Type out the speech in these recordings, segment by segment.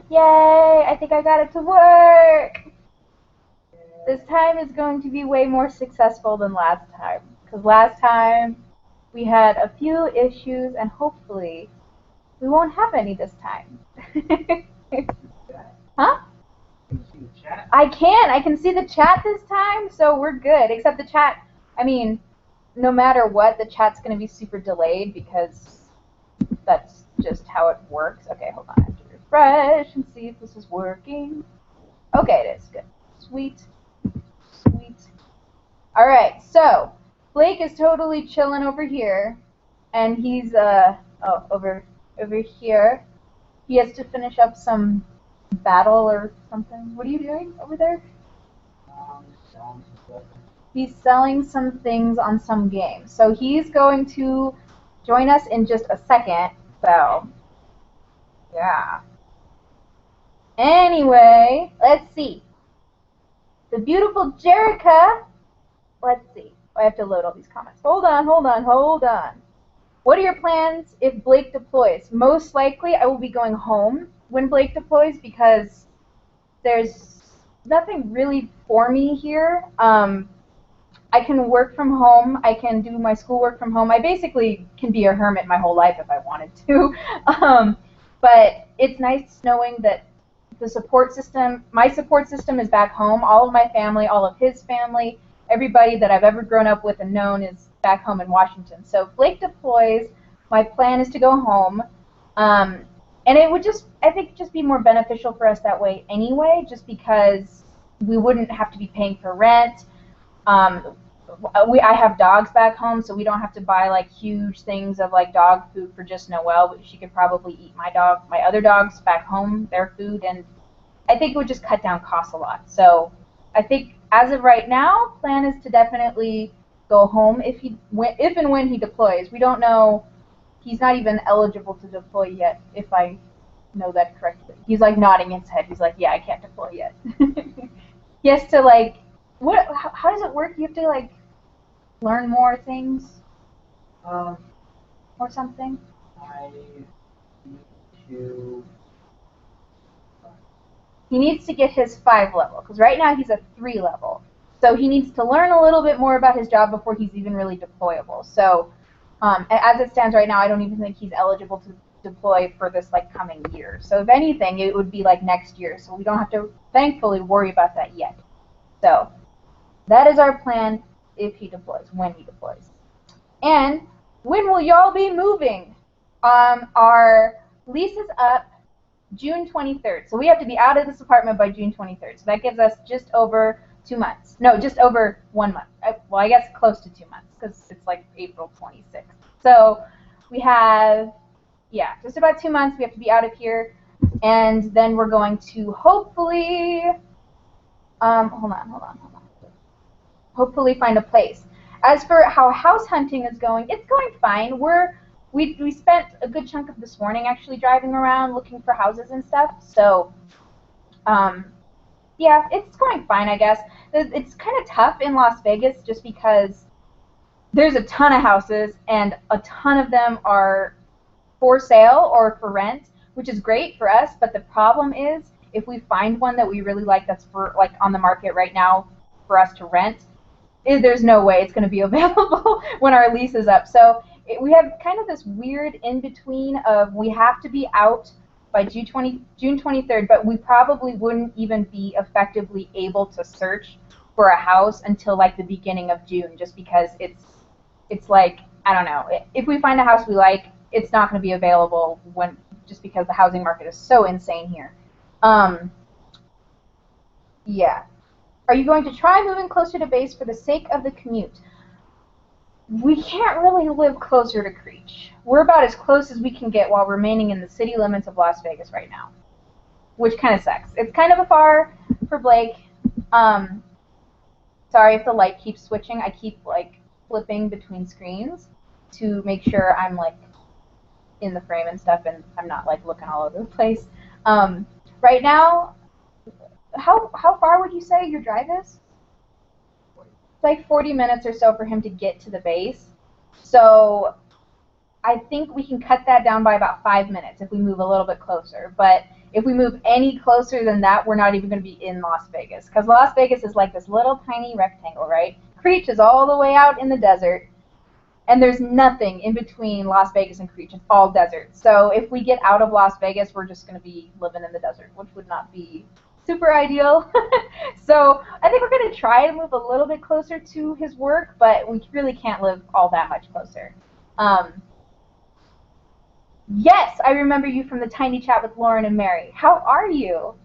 Yay! I think I got it to work! This time is going to be way more successful than last time. Because last time we had a few issues and hopefully we won't have any this time. Huh? Can you see the chat? I can see the chat this time, so we're good. Except the chat, I mean, no matter what, the chat's going to be super delayed because that's just how it works. Okay, hold on. I have to refresh and see if this is working. Okay, it is. Good. Sweet. Sweet. All right, so Blake is totally chilling over here, and he's over here. He has to finish up some battle or something. What are you doing over there? Selling some stuff. He's selling some things on some game. So he's going to join us in just a second. So, yeah. Anyway, let's see. The beautiful Jerica. Let's see. I have to load all these comments. Hold on. What are your plans if Blake deploys? Most likely I will be going home when Blake deploys because there's nothing really for me here. I can work from home. I can do my schoolwork from home. I basically can be a hermit my whole life if I wanted to. But it's nice knowing that the support system, my support system is back home. All of my family, all of his family, everybody that I've ever grown up with and known is back home in Washington. So if Blake deploys, my plan is to go home. And it would just, I think, just be more beneficial for us that way anyway, just because we wouldn't have to be paying for rent. I have dogs back home, so we don't have to buy like huge things of like dog food for just Noelle, but she could probably eat my other dogs back home, their food, and I think it would just cut down costs a lot. So I think as of right now, plan is to definitely go home if and when he deploys. We don't know. He's not even eligible to deploy yet, if I know that correctly. He's like nodding his head. He's like, yeah, I can't deploy yet. He has to like, how does it work? You have to like learn more things or something? I need to... He needs to get his 5 level, because right now he's a 3 level. So he needs to learn a little bit more about his job before he's even really deployable. So as it stands right now, I don't even think he's eligible to deploy for this like coming year. So if anything, it would be like next year. So we don't have to, thankfully, worry about that yet. So that is our plan if he deploys, when he deploys. And when will y'all be moving? Our lease is up June 23rd. So we have to be out of this apartment by June 23rd. So that gives us just over 2 months. No, just over 1 month. Well, I guess close to 2 months because it's like April 26th. So we have, yeah, just about 2 months. We have to be out of here. And then we're going to hopefully, hold on. Hopefully find a place. As for how house hunting is going, it's going fine. We spent a good chunk of this morning actually driving around looking for houses and stuff. So, yeah, it's going fine, I guess. It's kind of tough in Las Vegas just because there's a ton of houses and a ton of them are for sale or for rent, which is great for us. But the problem is if we find one that we really like that's for like on the market right now for us to rent, there's no way it's going to be available when our lease is up. So we have kind of this weird in-between of we have to be out by June 23rd, but we probably wouldn't even be effectively able to search for a house until like the beginning of June, just because it's like, I don't know, if we find a house we like, it's not going to be available just because the housing market is so insane here. Yeah. Are you going to try moving closer to base for the sake of the commute? We can't really live closer to Creech. We're about as close as we can get while remaining in the city limits of Las Vegas right now, which kind of sucks. It's kind of a far for Blake. Sorry if the light keeps switching. I keep like flipping between screens to make sure I'm like in the frame and stuff and I'm not like looking all over the place. Right now, how far would you say your drive is? It's like 40 minutes or so for him to get to the base. So I think we can cut that down by about 5 minutes if we move a little bit closer. But if we move any closer than that, we're not even going to be in Las Vegas. Because Las Vegas is like this little tiny rectangle, right? Creech is all the way out in the desert. And there's nothing in between Las Vegas and Creech. It's all desert. So if we get out of Las Vegas, we're just going to be living in the desert, which would not be super ideal. So I think we're going to try and move a little bit closer to his work, but we really can't live all that much closer. Yes, I remember you from the tiny chat with Lauren and Mary. How are you?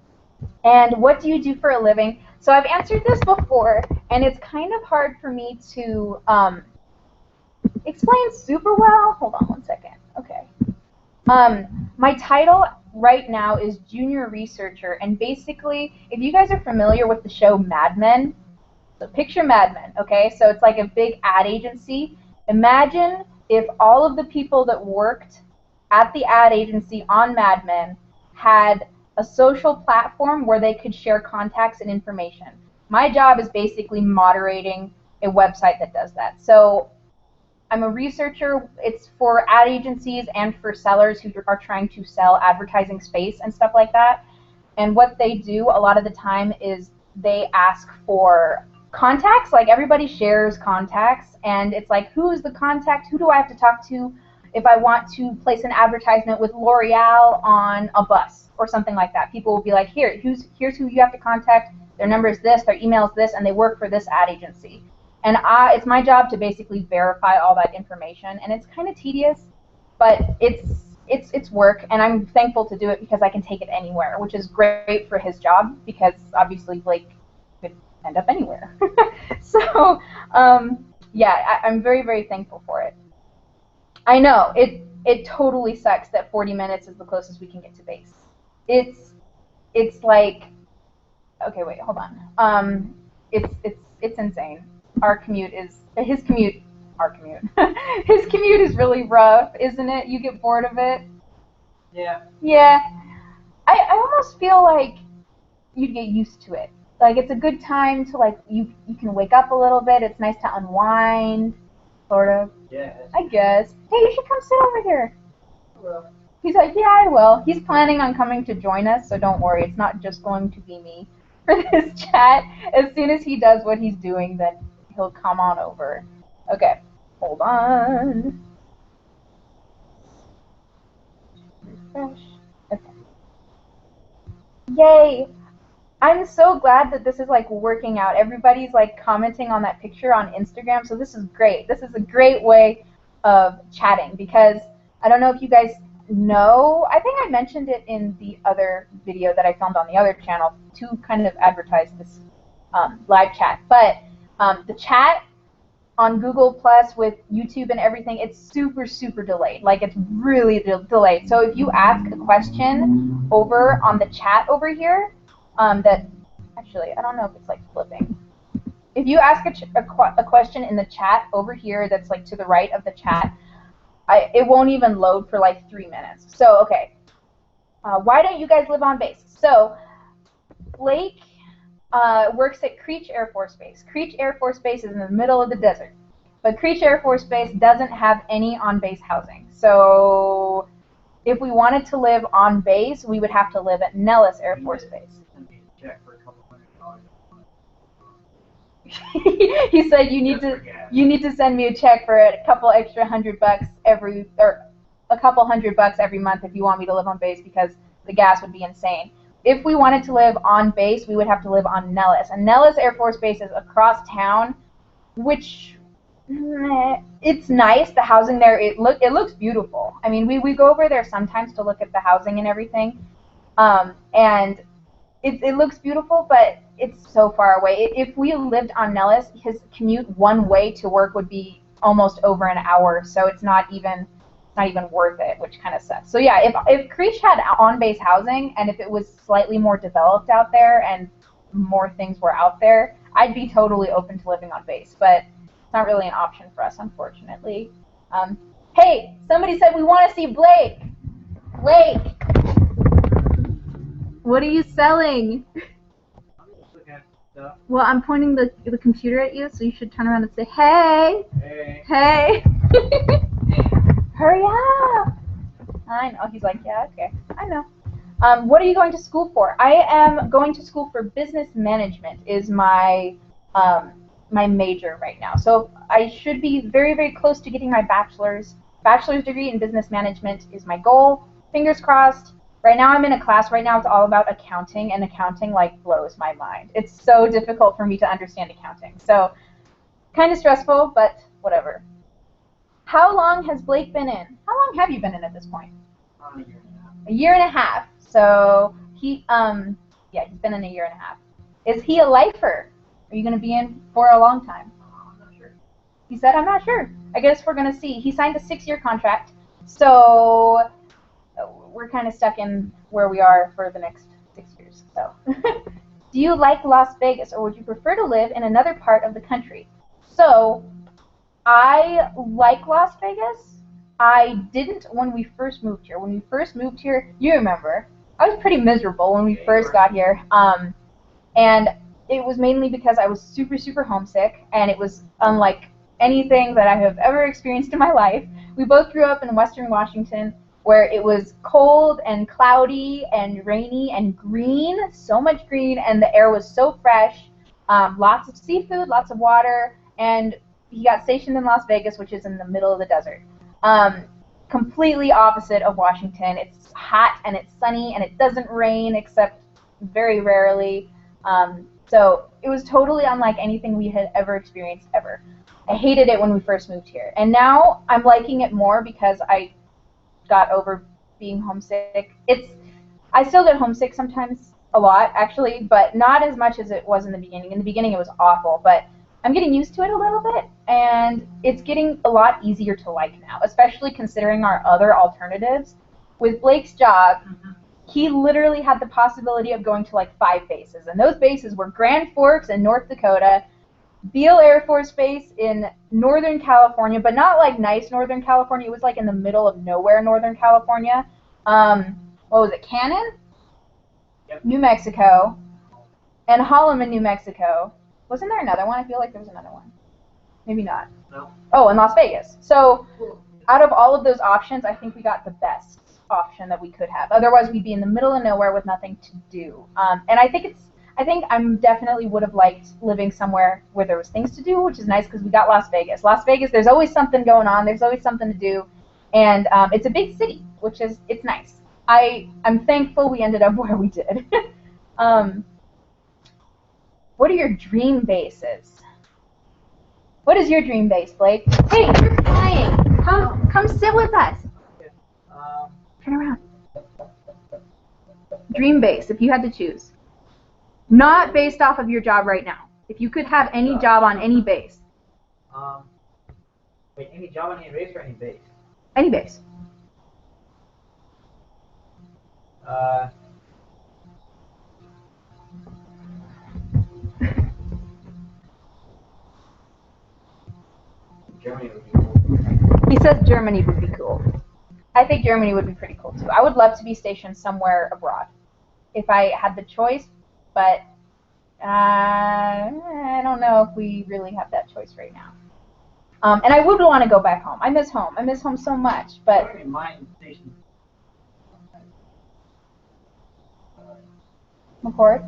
And what do you do for a living? So I've answered this before, and it's kind of hard for me to explain super well. Hold on one second. Okay. My title right now is Junior Researcher, and basically, if you guys are familiar with the show Mad Men, so picture Mad Men, okay? So it's like a big ad agency. Imagine if all of the people that worked at the ad agency on Mad Men had a social platform where they could share contacts and information. My job is basically moderating a website that does that. So I'm a researcher. It's for ad agencies and for sellers who are trying to sell advertising space and stuff like that. And what they do a lot of the time is they ask for contacts. Like everybody shares contacts, and it's like, who's the contact? Who do I have to talk to if I want to place an advertisement with L'Oreal on a bus or something like that? People will be like, here's who you have to contact. Their number is this, their email is this, and they work for this ad agency. And it's my job to basically verify all that information, and it's kind of tedious, but it's work, and I'm thankful to do it because I can take it anywhere, which is great for his job because obviously Blake could end up anywhere. So yeah, I'm very, very thankful for it. I know it totally sucks that 40 minutes is the closest we can get to base. It's like, okay, wait, hold on. It's insane. His commute is really rough, isn't it? You get bored of it? Yeah. Yeah. I almost feel like you'd get used to it. Like, it's a good time to, like, you can wake up a little bit. It's nice to unwind, sort of. Yeah. I guess. Hey, you should come sit over here. Well. He's like, yeah, I will. He's planning on coming to join us, so don't worry. It's not just going to be me for this chat. As soon as he does what he's doing, then he'll come on over. Okay, hold on. Refresh. Okay. Yay! I'm so glad that this is like working out. Everybody's like commenting on that picture on Instagram, so this is great. This is a great way of chatting because I don't know if you guys know, I think I mentioned it in the other video that I filmed on the other channel to kind of advertise this live chat, but the chat on Google Plus with YouTube and everything, it's super, super delayed. Like, it's really delayed. So if you ask a question over on the chat over here, that, actually, I don't know if it's like flipping. If you ask a question in the chat over here that's like to the right of the chat, it won't even load for like 3 minutes. So, okay. Why don't you guys live on base? So, Blake works at Creech Air Force Base. Creech Air Force Base is in the middle of the desert. But Creech Air Force Base doesn't have any on-base housing. So if we wanted to live on base, we would have to live at Nellis Air Force Base. He said you need to send me a check for a couple extra $100 a couple $100 every month if you want me to live on base because the gas would be insane. If we wanted to live on base, we would have to live on Nellis. And Nellis Air Force Base is across town, which it's nice. The housing there, it looks beautiful. I mean, we go over there sometimes to look at the housing and everything, and it looks beautiful, but it's so far away. If we lived on Nellis, his commute one way to work would be almost over an hour, so it's not even worth it, which kind of sucks. So yeah, if Creech had on-base housing and if it was slightly more developed out there and more things were out there, I'd be totally open to living on base, but it's not really an option for us, unfortunately. Hey, somebody said we want to see Blake. Blake, what are you selling? Well, I'm pointing the computer at you, so you should turn around and say, hey. Hey. Hey. Hurry up! I know. He's like, yeah, okay. I know. What are you going to school for? I am going to school for business management is my my major right now. So I should be very, very close to getting my bachelor's degree in business management is my goal. Fingers crossed. Right now I'm in a class. Right now it's all about accounting, and accounting like blows my mind. It's so difficult for me to understand accounting. So kind of stressful, but whatever. How long has Blake been in? How long have you been in at this point? A year and a half. A year and a half. So he, yeah, he's been in a year and a half. Is he a lifer? Are you going to be in for a long time? I'm not sure. He said, I'm not sure. I guess we're going to see. He signed a 6-year contract, so we're kind of stuck in where we are for the next 6 years. So, do you like Las Vegas, or would you prefer to live in another part of the country? So, I like Las Vegas. I didn't when we first moved here. When we first moved here, you remember, I was pretty miserable when we first got here. And it was mainly because I was super, super homesick, and it was unlike anything that I have ever experienced in my life. We both grew up in Western Washington, where it was cold and cloudy and rainy and green, so much green, and the air was so fresh. Lots of seafood, lots of water, and he got stationed in Las Vegas, which is in the middle of the desert. Completely opposite of Washington. It's hot and it's sunny and it doesn't rain except very rarely. So it was totally unlike anything we had ever experienced ever. I hated it when we first moved here. And now I'm liking it more because I got over being homesick. I still get homesick sometimes, a lot actually, but not as much as it was in the beginning. In the beginning it was awful, but I'm getting used to it a little bit, and it's getting a lot easier to like now, especially considering our other alternatives. With Blake's job, he literally had the possibility of going to like 5 bases, and those bases were Grand Forks in North Dakota, Beale Air Force Base in Northern California, but not like nice Northern California. It was like in the middle of nowhere Northern California. What was it, Cannon? Yep. New Mexico, and Holloman, New Mexico. Wasn't there another one? I feel like there was another one. Maybe not. No. Oh, in Las Vegas. So out of all of those options, I think we got the best option that we could have. Otherwise, we'd be in the middle of nowhere with nothing to do. And I think I'm definitely would have liked living somewhere where there was things to do, which is nice because we got Las Vegas. Las Vegas, there's always something going on. There's always something to do. And it's a big city, which is, it's nice. I'm thankful we ended up where we did. What are your dream bases? What is your dream base, Blake? Hey, you're flying. Come sit with us. Turn around. Dream base, if you had to choose. Not based off of your job right now. If you could have any job on any base. Wait, any job on any base or any base? Any base. Germany would be cool. He says Germany would be cool. I think Germany would be pretty cool too. I would love to be stationed somewhere abroad if I had the choice, but I don't know if we really have that choice right now. And I would want to go back home. I miss home. I miss home so much, but I wouldn't mind station. McCord?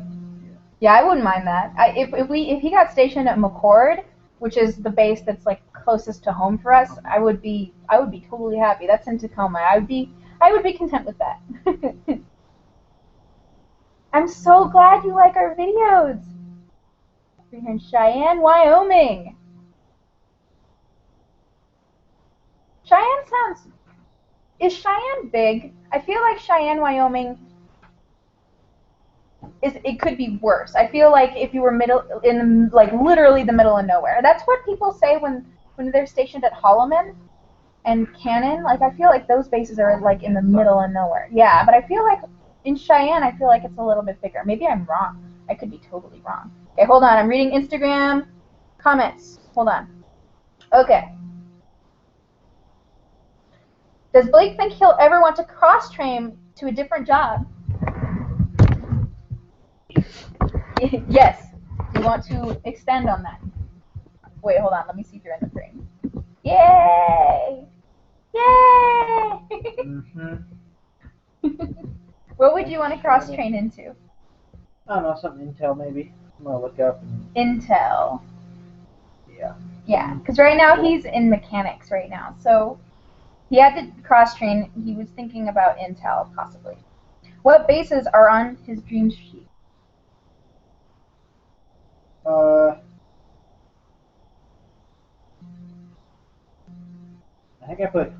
Yeah, I wouldn't mind that. If he got stationed at McCord, which is the base that's like closest to home for us, I would be totally happy. That's in Tacoma. I would be content with that. I'm so glad you like our videos. We're here in Cheyenne, Wyoming. Cheyenne sounds... Is Cheyenne big? I feel like Cheyenne, Wyoming... It could be worse. I feel like if you were like literally the middle of nowhere. That's what people say when they're stationed at Holloman and Cannon. Like I feel like those bases are like in the middle of nowhere. Yeah, but I feel like in Cheyenne, I feel like it's a little bit bigger. Maybe I'm wrong. I could be totally wrong. Okay, hold on. I'm reading Instagram comments. Hold on. Okay. Does Blake think he'll ever want to cross-train to a different job? Yes. We want to extend on that. Wait, hold on. Let me see if you're in the frame. Yay! Yay! Mm-hmm. What would you want to cross train into? I don't know, something Intel maybe. I'm gonna look up and Intel. yeah. Yeah, because right now he's in mechanics right now, so he had to cross train. He was thinking about Intel possibly. What bases are on his dream sheet? I think I put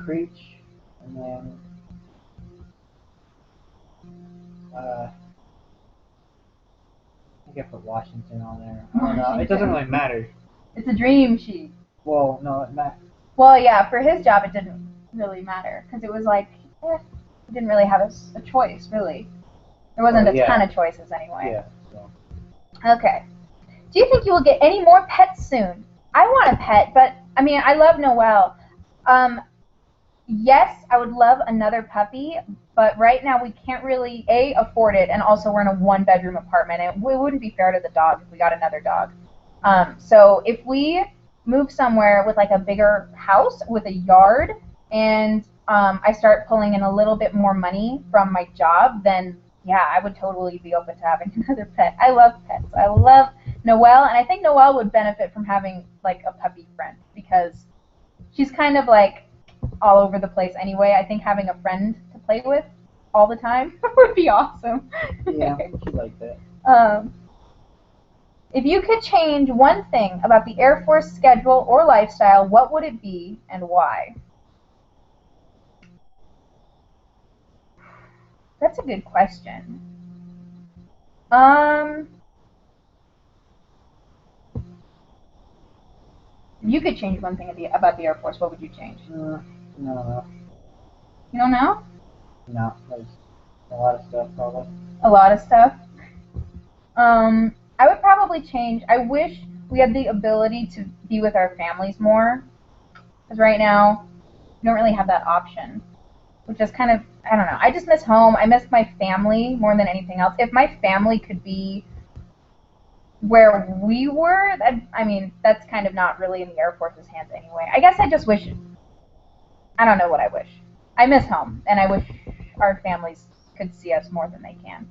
Creech and then I think I put Washington on there. I don't know. It doesn't really matter. It's a dream sheet. Well, no, it matters. Well, yeah, for his job it didn't really matter because it was like, he didn't really have a choice, really. There wasn't a ton of choices anyway. Yeah. So. Okay. Do you think you will get any more pets soon? I want a pet, but I mean, I love Noelle. Yes, I would love another puppy, but right now we can't really afford it, and also we're in a one-bedroom apartment, and it wouldn't be fair to the dog if we got another dog. So if we move somewhere with like a bigger house with a yard, and I start pulling in a little bit more money from my job, then yeah, I would totally be open to having another pet. I love pets. I love Noelle, and I think Noelle would benefit from having like a puppy friend because she's kind of like all over the place anyway. I think having a friend to play with all the time would be awesome. Yeah, she like that. If you could change one thing about the Air Force schedule or lifestyle, what would it be and why? That's a good question. If you could change one thing about the Air Force, what would you change? No. You don't know? No, there's a lot of stuff probably. A lot of stuff. I would probably change. I wish we had the ability to be with our families more, because right now we don't really have that option, which is kind of, I don't know. I just miss home. I miss my family more than anything else. If my family could be where we were, I mean, that's kind of not really in the Air Force's hands anyway. I guess I just wish, I don't know what I wish. I miss home, and I wish our families could see us more than they can.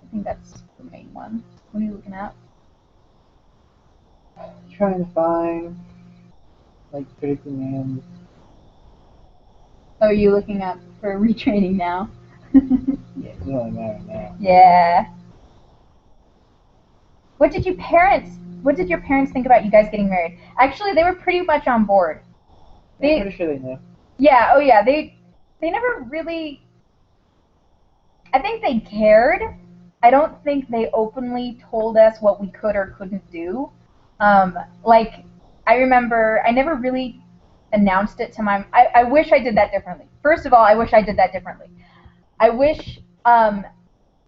I think that's the main one. What are you looking at? Trying to find like predicting ends. Oh, are you looking up for retraining now? Yeah, it doesn't really matter now. Yeah. What did your parents think about you guys getting married? Actually, they were pretty much on board. I'm pretty sure they knew. Yeah, oh yeah, they never really, I think they cared. I don't think they openly told us what we could or couldn't do. Like, I remember I never really announced it to I wish I did that differently. First of all, I wish I did that differently. I wish,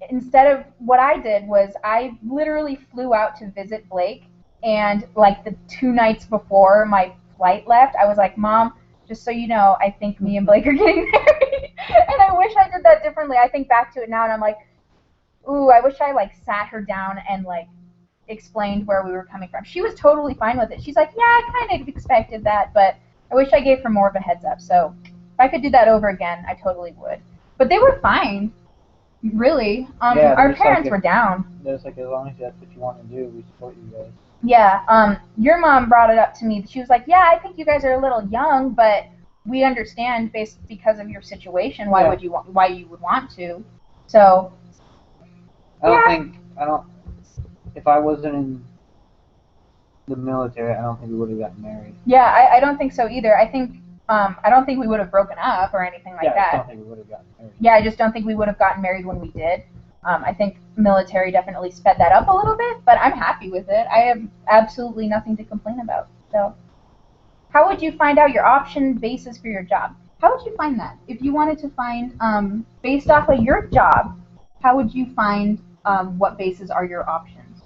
instead of, what I did was I literally flew out to visit Blake, and like the 2 nights before my flight left, I was like, Mom, just so you know, I think me and Blake are getting married. And I wish I did that differently. I think back to it now and I'm like, ooh, I wish I like sat her down and like explained where we were coming from. She was totally fine with it. She's like, yeah, I kind of expected that, but I wish I gave her more of a heads up. So if I could do that over again, I totally would. But they were fine, really. Our parents were down. There's like, as long as that's what you want to do, we support you guys. Yeah, your mom brought it up to me. She was like, yeah, I think you guys are a little young, but we understand because of your situation why you would want to. So if I wasn't in the military, I don't think we would have gotten married. Yeah, I don't think so either. I think I don't think we would have broken up or anything like that. I don't think we would have gotten married. Yeah, I just don't think we would have gotten married when we did. I think military definitely sped that up a little bit, but I'm happy with it. I have absolutely nothing to complain about. So, how would you find out your option basis for your job? How would you find that? If you wanted to find, based off of your job, how would you find what bases are your options?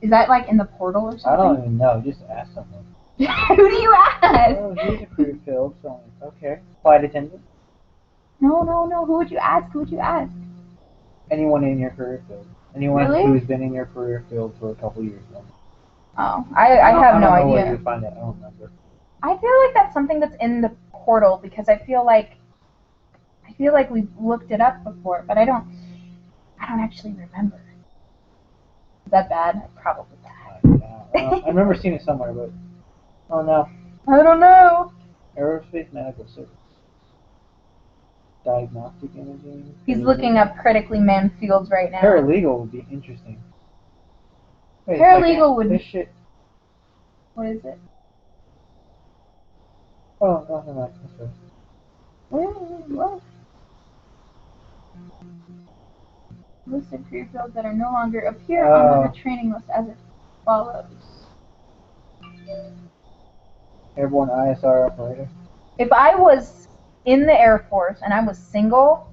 Is that like in the portal or something? I don't even know. Just ask someone. Who do you ask? Oh, he's a career field, so okay. Flight attendant? No. Who would you ask? Anyone in your career field. Anyone who's been in your career field for a couple years now. Oh, I have no idea. I don't know where you find that. I don't remember. I feel like that's something that's in the portal because I feel like we've looked it up before, but I don't actually remember. Is that bad? Probably bad. I remember seeing it somewhere, but oh no. I don't know. Aerospace medical service. Diagnostic imaging. He's looking up critically manned fields right now. Paralegal would be interesting. Wait, Paralegal would this be. shit. What is it? Oh, nothing like this. What? Listed career fields that are no longer appear on the training list as it follows. Airborne ISR operator. If I was in the Air Force and I was single,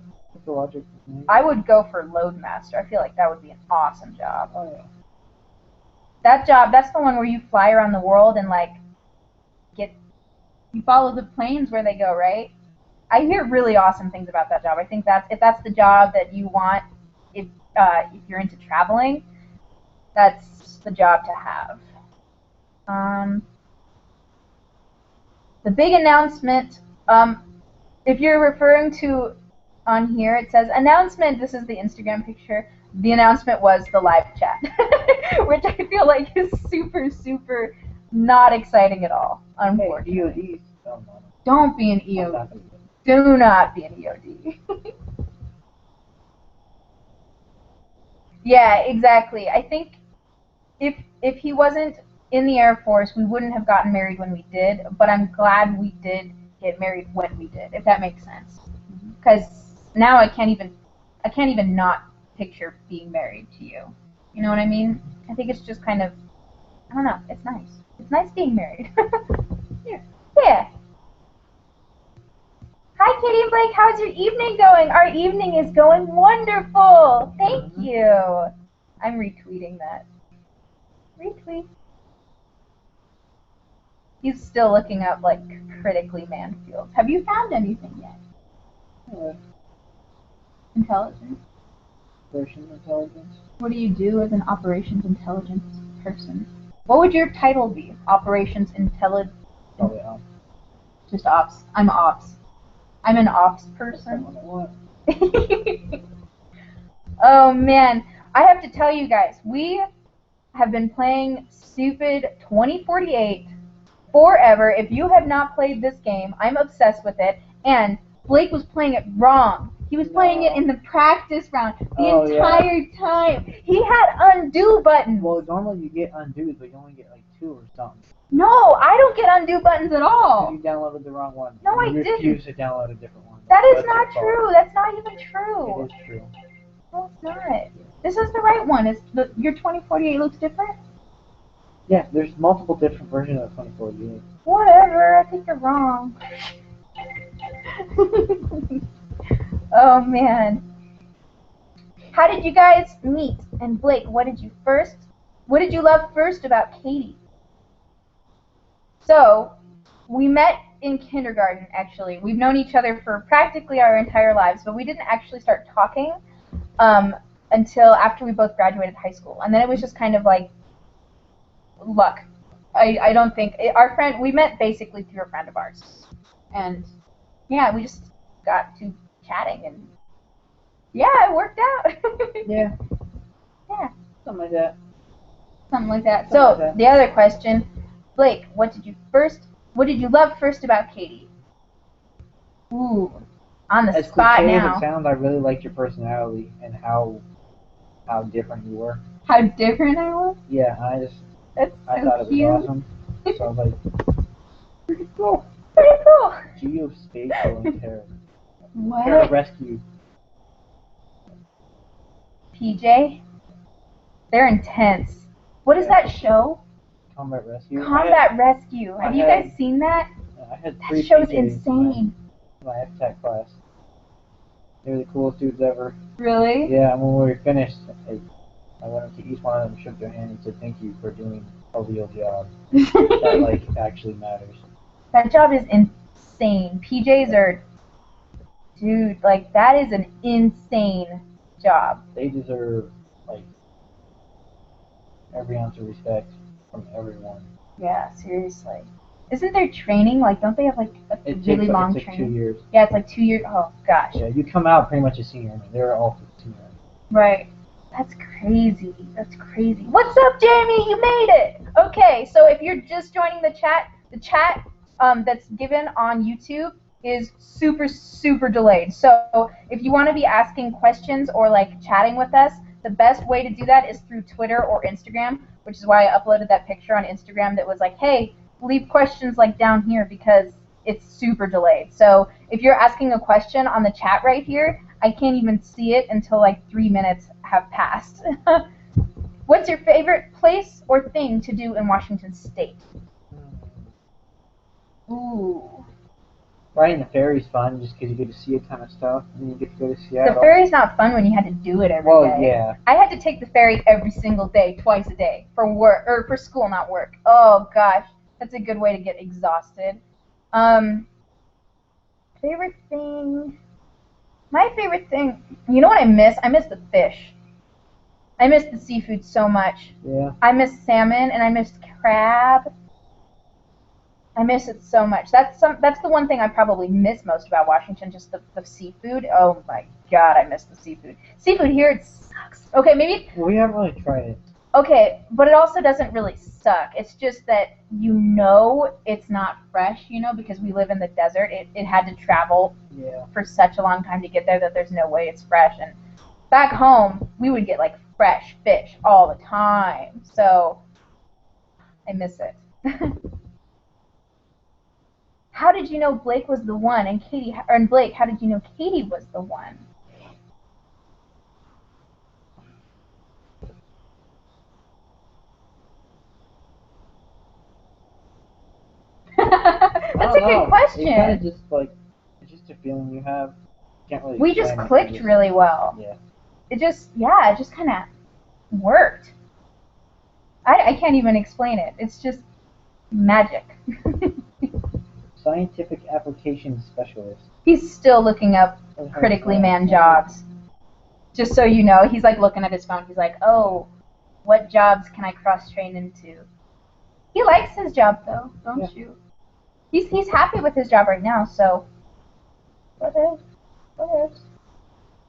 I would go for Loadmaster. I feel like that would be an awesome job. Oh yeah. That job, that's the one where you fly around the world and like you follow the planes where they go, right? I hear really awesome things about that job. I think if that's the job that you want, if you're into traveling, that's the job to have. The big announcement, if you're referring to on here, it says announcement. This is the Instagram picture. The announcement was the live chat, which I feel like is super, super not exciting at all, unfortunately. Hey, EOD. Don't be an EOD. Do not be an EOD. Yeah, exactly. I think if he wasn't in the Air Force, we wouldn't have gotten married when we did, but I'm glad we did get married when we did, if that makes sense. Because now I can't even not picture being married to you. You know what I mean? I think it's just kind of, I don't know, it's nice. It's nice being married. Yeah. Hi, Katie and Blake. How's your evening going? Our evening is going wonderful. Thank you. I'm retweeting that. Retweet. He's still looking up, like, critically manned fields. Have you found anything yet? Intelligence? Operations intelligence. What do you do as an operations intelligence person? What would your title be? Operations intelligence? Probably ops. Just ops. I'm ops. I'm an ops person. Oh man, I have to tell you guys, we have been playing stupid 2048 forever. If you have not played this game, I'm obsessed with it. And Blake was playing it wrong. He was playing it in the practice round the entire time. He had undo buttons. Well, normally you get undos, but you only get like 2 or something. No, I don't get undo buttons at all. You downloaded the wrong one. No, I didn't. You refused to download a different one. That is not true. That's not even true. It is true. No, it's not. This is the right one. Your 2048 looks different? Yeah, there's multiple different versions of 2048. Whatever, I think you're wrong. Oh man. How did you guys meet? And Blake, what did you love first about Katy? So, we met in kindergarten, actually. We've known each other for practically our entire lives, but we didn't actually start talking until after we both graduated high school. And then it was just kind of like luck. I don't think we met basically through a friend of ours. And yeah, we just got to chatting and yeah, it worked out. Yeah. Yeah. Something like that. So, the other question, Blake, what did you love first about Katy? Ooh, on the spot cliche now. As it sounds, I really liked your personality and how different you were. How different I was? Yeah, I thought it was awesome. So I was like, pretty cool. Geospatial and terror. What? Pararescue. PJ? They're intense. What is that show? Combat Rescue. Rescue. Have you guys seen that? I had 3 that show's PJs insane. in my FTech class. They were the coolest dudes ever. Really? Yeah, when we were finished, I went up to each one of them, shook their hand, and said thank you for doing a real job. That actually matters. That job is insane. PJs are, dude, that is an insane job. They deserve every ounce of respect from everyone. Yeah, seriously. Isn't there training? Like, don't they have like a really long it's like training? 2 years. Yeah, it's like 2 years. Oh gosh. Yeah, you come out pretty much a senior. I mean, they're all senior. Right. That's crazy. That's crazy. What's up, Jamie? You made it. Okay, so if you're just joining the chat that's given on YouTube is super, super delayed. So if you want to be asking questions or like chatting with us, the best way to do that is through Twitter or Instagram, which is why I uploaded that picture on Instagram that was like, hey, leave questions like down here because it's super delayed. So if you're asking a question on the chat right here, I can't even see it until like 3 minutes have passed. What's your favorite place or thing to do in Washington State? Ooh. Riding the ferry's fun just because you get to see a ton of stuff, and then you get to go to Seattle. The ferry's not fun when you had to do it every day. Well, yeah. I had to take the ferry every single day, twice a day, for work, or for school, not work. Oh, gosh. That's a good way to get exhausted. Favorite thing? My favorite thing, you know what I miss? I miss the fish. I miss the seafood so much. Yeah. I miss salmon, and I miss crab. I miss it so much. That's the one thing I probably miss most about Washington, just the seafood. Oh my god, I miss the seafood. Seafood here, it sucks. Okay, maybe... Well, we haven't really tried it. Okay, but it also doesn't really suck. It's just that you know it's not fresh, you know, because we live in the desert. It had to travel for such a long time to get there that there's no way it's fresh. And back home, we would get, like, fresh fish all the time. So, I miss it. How did you know Blake was the one? And Blake, how did you know Caty was the one? That's a good question. It's kind of just like, it's just a feeling you have. You can't really we just clicked really well. Yeah. It just kind of worked. I can't even explain it. It's just magic. Scientific application specialist. He's still looking up critically manned jobs. Just so you know, he's like looking at his phone. He's like, oh, what jobs can I cross-train into? He likes his job, though, don't you? He's happy with his job right now, so what else?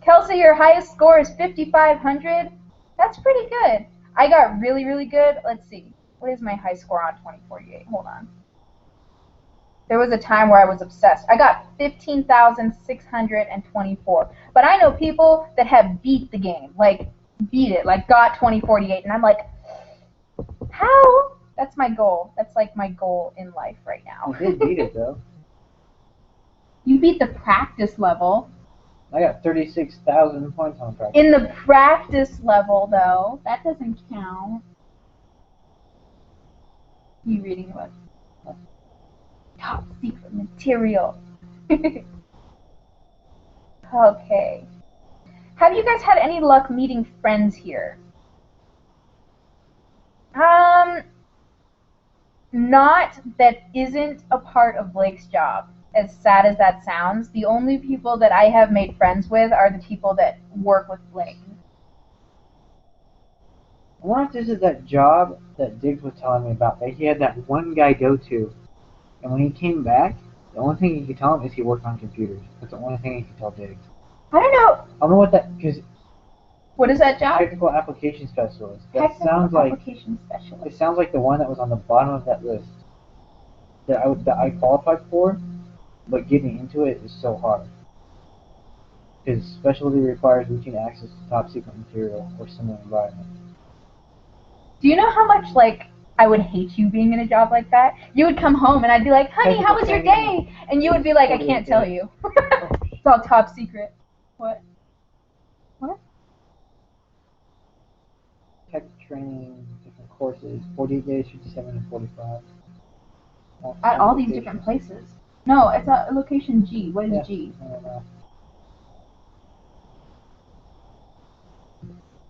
Kelsey, your highest score is 5,500. That's pretty good. I got really, really good. Let's see. What is my high score on 2048? Hold on. There was a time where I was obsessed. I got 15,624. But I know people that have beat the game, like beat it, like got 2048, and I'm like, how? That's my goal. That's like my goal in life right now. You did beat it, though. You beat the practice level. I got 36,000 points on practice. In the practice level, though, that doesn't count. You reading what? Top secret material. Okay. Have you guys had any luck meeting friends here? Not that isn't a part of Blake's job. As sad as that sounds, the only people that I have made friends with are the people that work with Blake. I wonder if this is that job that Diggs was telling me about, that he had that one guy go to, and when he came back, the only thing he could tell him is he worked on computers. That's the only thing he could tell Diggs. I don't know. I don't know what that, because... What is that job? Technical application specialist. Technical application specialist. It sounds like the one that was on the bottom of that list that I qualified for, but getting into it is so hard. Because specialty requires routine access to top secret material or similar environment. Do you know how much, like, I would hate you being in a job like that? You would come home and I'd be like, honey, how was your day? And you would be like, I can't tell you. It's all top secret. What? What? Tech training, different courses, 48 days, 57, and 45. At all these different places. No, it's a location G. What is G? I don't know.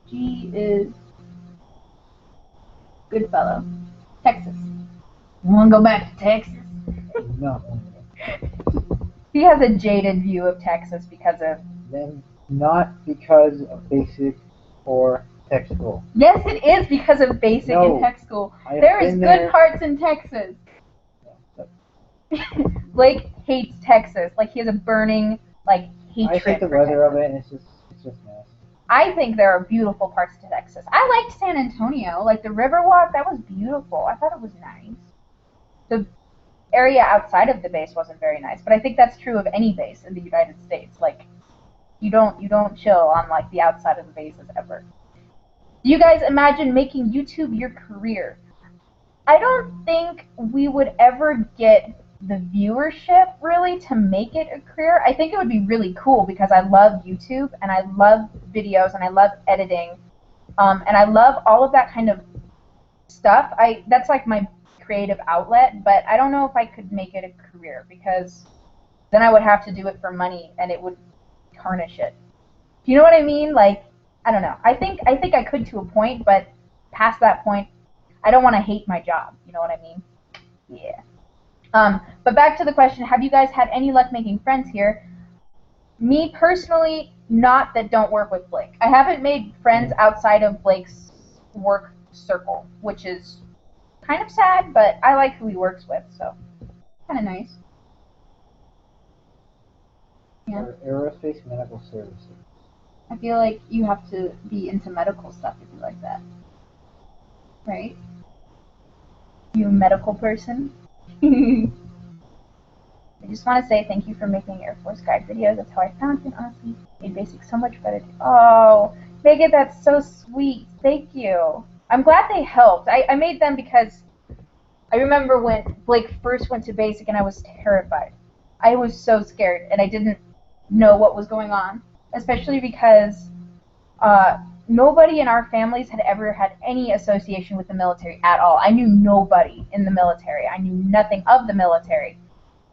G is Goodfellow, Texas. You want to go back to Texas? No. He has a jaded view of Texas because of... Then not because of basic or tech school. Yes, it is because of basic and tech school. There is good parts in Texas. Yeah, Blake hates Texas. Like, he has a burning, like, hatred. I hate the for weather Texas. of it, and it's just nasty. I think there are beautiful parts to Texas. I liked San Antonio. Like, the Riverwalk, that was beautiful. I thought it was nice. The area outside of the base wasn't very nice, but I think that's true of any base in the United States. Like, you don't chill on, like, the outside of the bases ever. Do you guys imagine making YouTube your career? I don't think we would ever get the viewership, really, to make it a career. I think it would be really cool because I love YouTube, and I love videos, and I love editing, and I love all of that kind of stuff. That's like my creative outlet, but I don't know if I could make it a career because then I would have to do it for money, and it would tarnish it. Do you know what I mean? Like, I don't know. I think I could to a point, but past that point, I don't want to hate my job. You know what I mean? Yeah. But back to the question, have you guys had any luck making friends here? Me personally, not that don't work with Blake. I haven't made friends outside of Blake's work circle, which is kind of sad, but I like who he works with, so kind of nice. Yeah. Aerospace medical services. I feel like you have to be into medical stuff if you like that. Right? You a medical person? I just want to say thank you for making Air Force Guide videos. That's how I found you, and honestly made basic so much better. Oh, Megan, that's so sweet. Thank you. I'm glad they helped. I made them because I remember when Blake first went to basic and I was terrified. I was so scared and I didn't know what was going on, especially because nobody in our families had ever had any association with the military at all. I knew nobody in the military. I knew nothing of the military.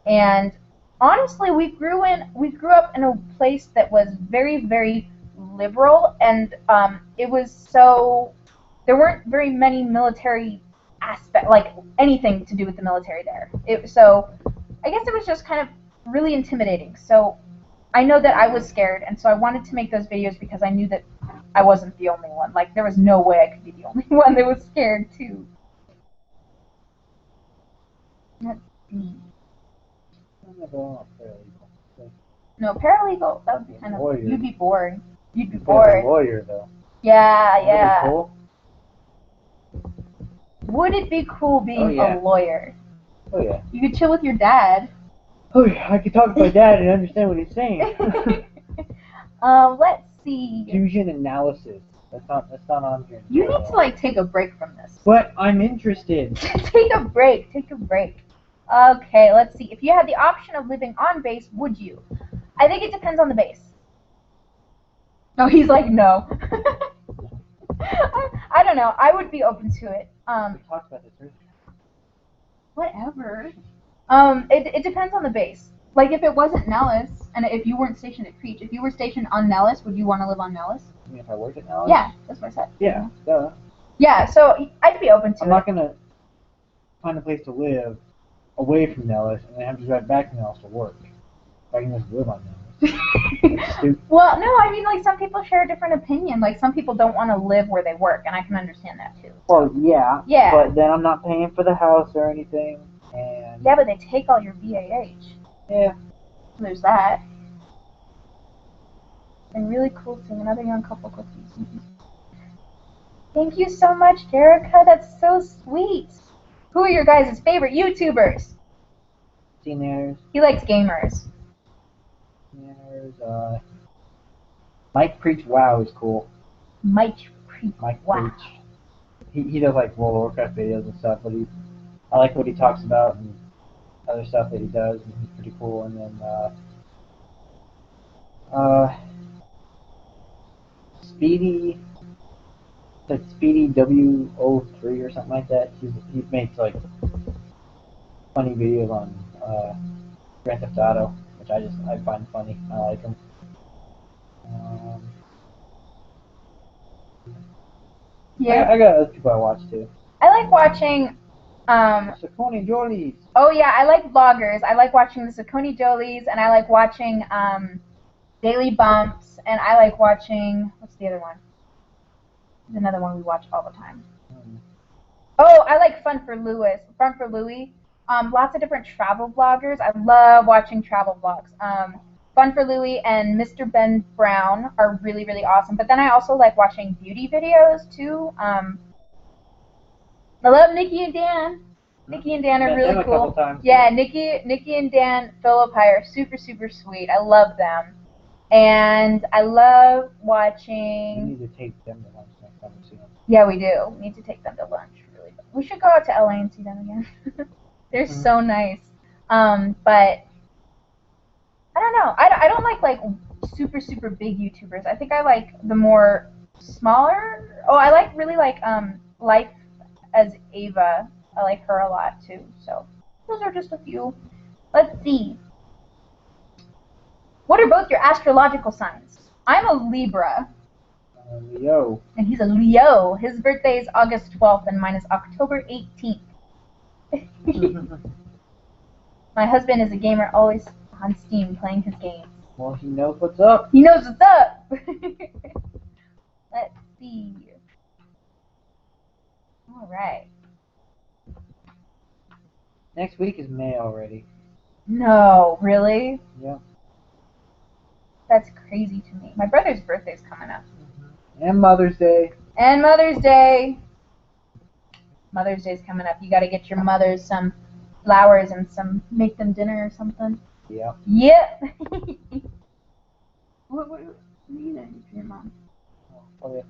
And honestly, we grew up in a place that was very, very liberal, and it was so, there weren't very many military aspects, like anything to do with the military there. So I guess it was just kind of really intimidating. So I know that I was scared, and so I wanted to make those videos because I knew that I wasn't the only one. Like, there was no way I could be the only one that was scared too. Let's see. No, paralegal, that would be kind of, lawyer. you'd be bored. You'd be But bored. a lawyer, though. Yeah, Would it be yeah. cool? Would it be cool being a lawyer? Oh, yeah. You could chill with your dad. Oh, yeah. I could talk to my dad and understand what he's saying. Let's see. Fusion analysis. That's not on here. You need to, like, take a break from this. But I'm interested. Take a break. Take a break. Okay, let's see. If you had the option of living on base, would you? I think it depends on the base. No, he's like, no. I don't know. I would be open to it. We talked about this earlier. Whatever. It depends on the base. Like, if it wasn't Nellis, and if you weren't stationed at Preach, if you were stationed on Nellis, would you want to live on Nellis? I mean, if I worked at Nellis? Yeah, that's what I said. Yeah, duh. Yeah, so I'd be open to it. I'm not going to find a place to live away from Nellis and then have to drive back to Nellis to work. I can just live on Nellis. Well, no, I mean, like, some people share a different opinion. Like, some people don't want to live where they work, and I can understand that, too. Well, yeah. Yeah. But then I'm not paying for the house or anything, and... Yeah, but they take all your BAH. Yeah. There's that. And really cool seeing another young couple cookies. Thank you so much, Jerica. That's so sweet. Who are your guys' favorite YouTubers? Seniors. He likes gamers. Seniors, Mike Preach WoW is cool. Mike Preach. Preach. He does, like, World of Warcraft videos and stuff, but I like what he talks about and other stuff that he does, and he's pretty cool. And then, Speedy, like Speedy W03 or something like that. He makes, like, funny videos on Grand Theft Auto, which I find funny. I like them. Yeah. I got other people I watch too. I like watching. Saucony Jolies. Oh yeah, I like vloggers. I like watching the Saucony Jolies, and I like watching Daily Bumps, and I like watching, what's the other one? There's another one we watch all the time. Oh, I like Fun for Louie. Lots of different travel vloggers. I love watching travel vlogs. Fun for Louie and Mr. Ben Brown are really, really awesome. But then I also like watching beauty videos too. I love Nikki and Dan. Nikki and Dan are really cool. Yeah, Nikki and Dan Philippi are super, super sweet. I love them. And I love watching. We need to take them to lunch next time we see them. Yeah, we do. We need to take them to lunch. Really, we should go out to LA and see them again. They're so nice. But I don't know. I don't like super, super big YouTubers. I think I like the more smaller. Oh, I really like Life as Ava. I like her a lot too. So those are just a few. Let's see. What are both your astrological signs? I'm a Libra. Leo. And he's a Leo. His birthday is August 12th and mine is October 18th. My husband is a gamer, always on Steam playing his games. Well, he knows what's up. He knows what's up. Let's see. All right. Next week is May already. No, really? Yeah. That's crazy to me. My brother's birthday's coming up. And Mother's Day. And Mother's Day. Mother's Day's coming up. You got to get your mothers some flowers and make them dinner or something. Yeah. Yep. What are you gonna do for your mom? Probably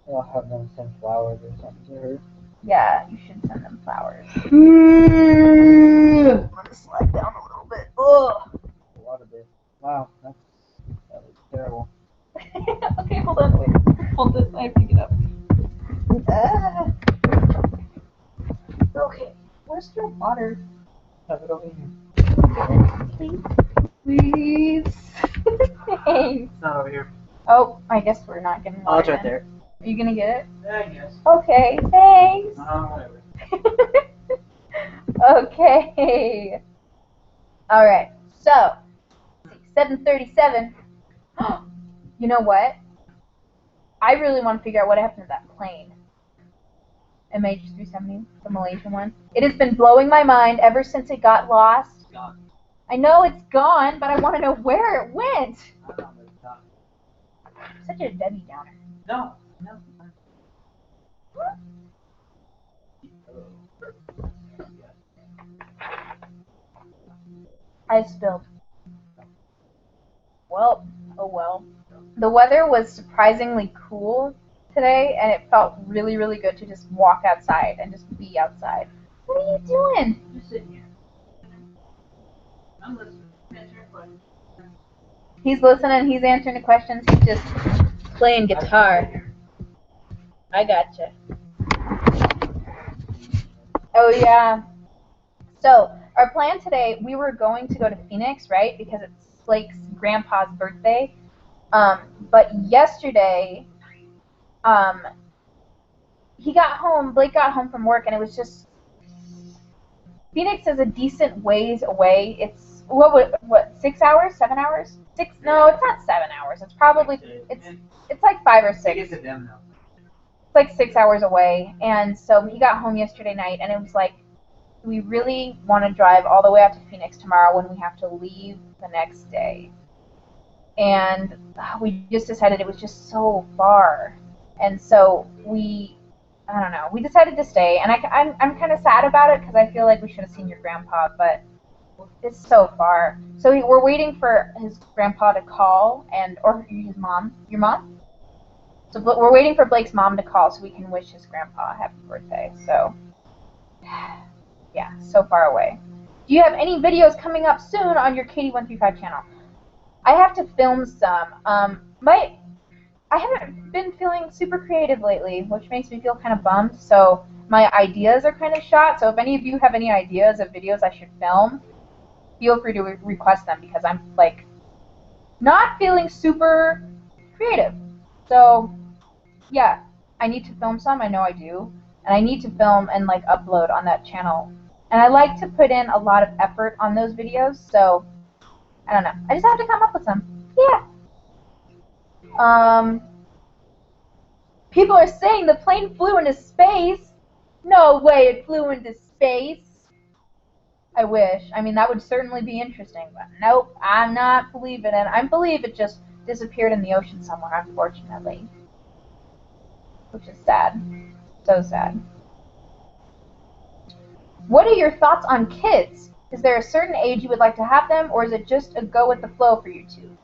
I'll have them send flowers or something to her. Yeah, you should send them flowers. I'm gonna slide down a little bit. Ugh. A lot of it. Wow, that was terrible. Okay, hold on. Wait. Hold this. I have to get up. Okay. Where's your water? Have it over here. Please. Please. Thanks. It's not over here. Oh, I guess we're not getting water. Oh, it's right there. Are you gonna get it? Yeah, I guess. Okay, thanks. Whatever. Okay. All right. So, 7:37. You know what? I really want to figure out what happened to that plane. MH370, the Malaysian one. It has been blowing my mind ever since it got lost. It's gone. I know it's gone, but I want to know where it went. I don't know, but it's gone. Such a Debbie Downer. No. I spilled. Well, oh well. The weather was surprisingly cool today, and it felt really, really good to just walk outside and just be outside. What are you doing? Just sitting here. I'm listening. Answering questions. He's listening. He's answering the questions. He's just playing guitar. I gotcha. Oh, yeah. So, our plan today, we were going to go to Phoenix, right? Because it's Blake's grandpa's birthday. But yesterday, Blake got home from work, and it was just, Phoenix is a decent ways away. It's, what, 6 hours? 7 hours? No, it's not 7 hours. It's probably, it's like 5 or 6. It's like 6 hours away. And so he got home yesterday night, and it was like, we really want to drive all the way out to Phoenix tomorrow when we have to leave the next day. And we just decided it was just so far. And so we decided to stay. And I'm kind of sad about it because I feel like we should have seen your grandpa, but it's so far. So we're waiting for his grandpa to call, or his mom. Your mom? So we're waiting for Blake's mom to call so we can wish his grandpa a happy birthday. So, yeah, so far away. Do you have any videos coming up soon on your Caty135 channel? I have to film some. I haven't been feeling super creative lately, which makes me feel kind of bummed. So my ideas are kind of shot. So if any of you have any ideas of videos I should film, feel free to request them because I'm like not feeling super creative. So yeah, I need to film some. I know I do, and I need to film and like upload on that channel. And I like to put in a lot of effort on those videos. So I don't know. I just have to come up with some. Yeah. People are saying the plane flew into space. No way it flew into space. I wish. I mean, that would certainly be interesting, but nope, I'm not believing it. I believe it just disappeared in the ocean somewhere, unfortunately. Which is sad. So sad. What are your thoughts on kids? Is there a certain age you would like to have them, or is it just a go with the flow for you two?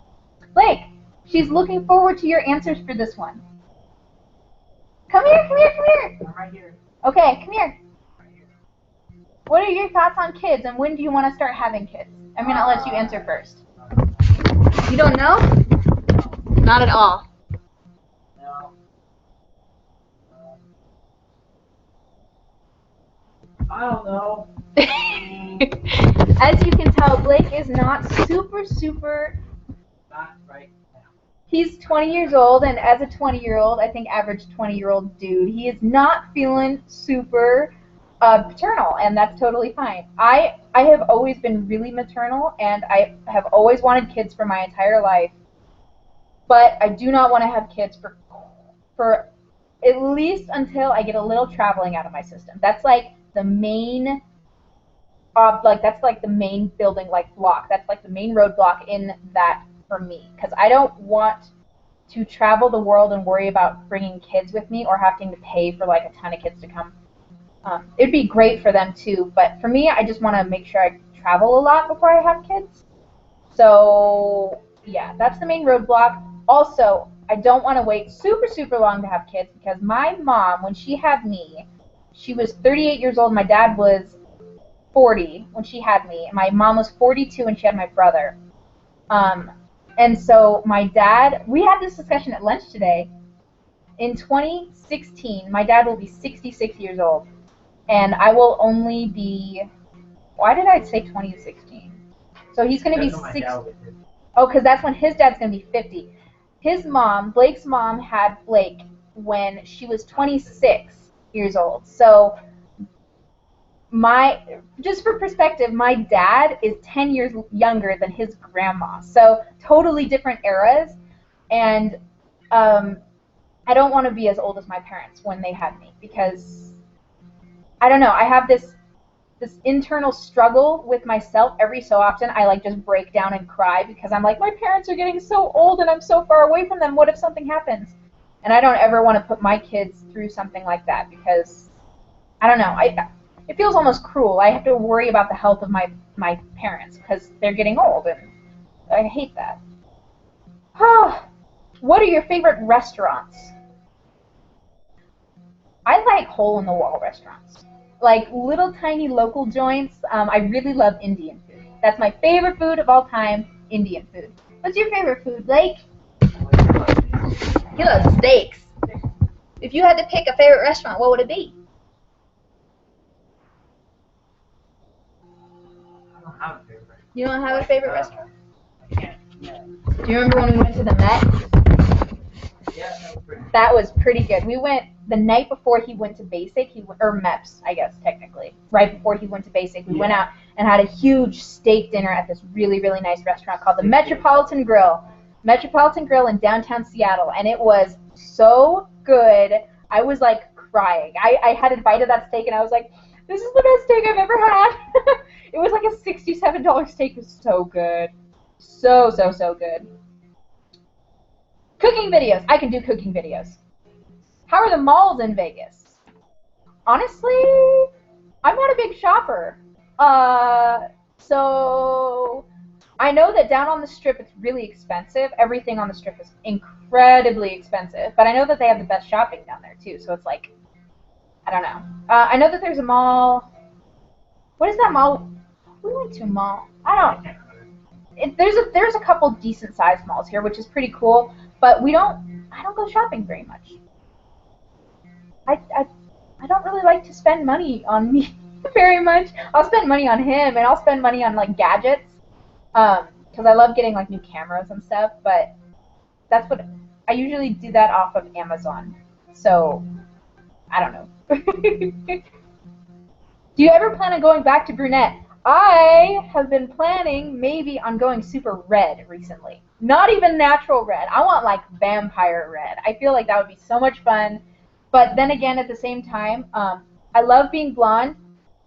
Blake, she's looking forward to your answers for this one. Come here, come here, come here. I'm right here. Okay, come here. What are your thoughts on kids, and when do you want to start having kids? I'm going to let you answer first. You don't know? Not at all. No. I don't know. As you can tell, Blake is not super... Not right now. He's 20 years old, and as a 20-year-old, I think average 20-year-old dude, he is not feeling super paternal, and that's totally fine. I have always been really maternal, and I have always wanted kids for my entire life, but I do not want to have kids for at least until I get a little traveling out of my system. That's like the main that's like the main building block. That's like the main roadblock in that for me, because I don't want to travel the world and worry about bringing kids with me or having to pay for like a ton of kids to come. It'd be great for them too, but for me, I just want to make sure I travel a lot before I have kids. So yeah, that's the main roadblock. Also, I don't want to wait super long to have kids, because my mom, when she had me, she was 38 years old. My dad was 40 when she had me, and my mom was 42 when she had my brother. And so my dad, we had this discussion at lunch today. In 2016, my dad will be 66 years old, and I will only be, why did I say 2016? So he's going to be 60. Oh, because that's when his dad's going to be 50. His mom, Blake's mom, had Blake when she was 26 years old. So just for perspective, my dad is 10 years younger than his grandma. So totally different eras. And I don't want to be as old as my parents when they had me, because I don't know, I have this internal struggle with myself. Every so often I like just break down and cry, because I'm like, my parents are getting so old and I'm so far away from them. What if something happens? And I don't ever want to put my kids through something like that, because I don't know, it feels almost cruel. I have to worry about the health of my parents because they're getting old, and I hate that. What are your favorite restaurants? I like hole-in-the-wall restaurants. Like little tiny local joints. I really love Indian food. That's my favorite food of all time, Indian food. What's your favorite food, Blake? He loves steaks. If you had to pick a favorite restaurant, what would it be? I don't have a favorite. You don't have a favorite restaurant? I can't. Yeah. Do you remember when we went to the Met? Yeah, that was pretty. That was pretty good. We went the night before he went to basic, or MEPS, I guess, technically. Right before he went to basic, we went out and had a huge steak dinner at this really nice restaurant called the Metropolitan Grill. Metropolitan Grill in downtown Seattle, and it was so good. I was like crying. I had a bite of that steak, and I was like, this is the best steak I've ever had. It was like a $67 steak. It was so good. So good. Cooking videos. I can do cooking videos. How are the malls in Vegas? Honestly, I'm not a big shopper. So I know that down on the Strip it's really expensive. Everything on the Strip is incredibly expensive. But I know that they have the best shopping down there too. So it's like, I don't know. I know that there's a mall. What is that mall? We went to a mall. I don't. There's a couple decent sized malls here, which is pretty cool. But I don't go shopping very much. I don't really like to spend money on me very much. I'll spend money on him, and I'll spend money on like gadgets, because I love getting like new cameras and stuff. But that's what I usually do that off of Amazon. So I don't know. Do you ever plan on going back to brunette? I have been planning maybe on going super red recently. Not even natural red. I want like vampire red. I feel like that would be so much fun. But then again, at the same time, I love being blonde,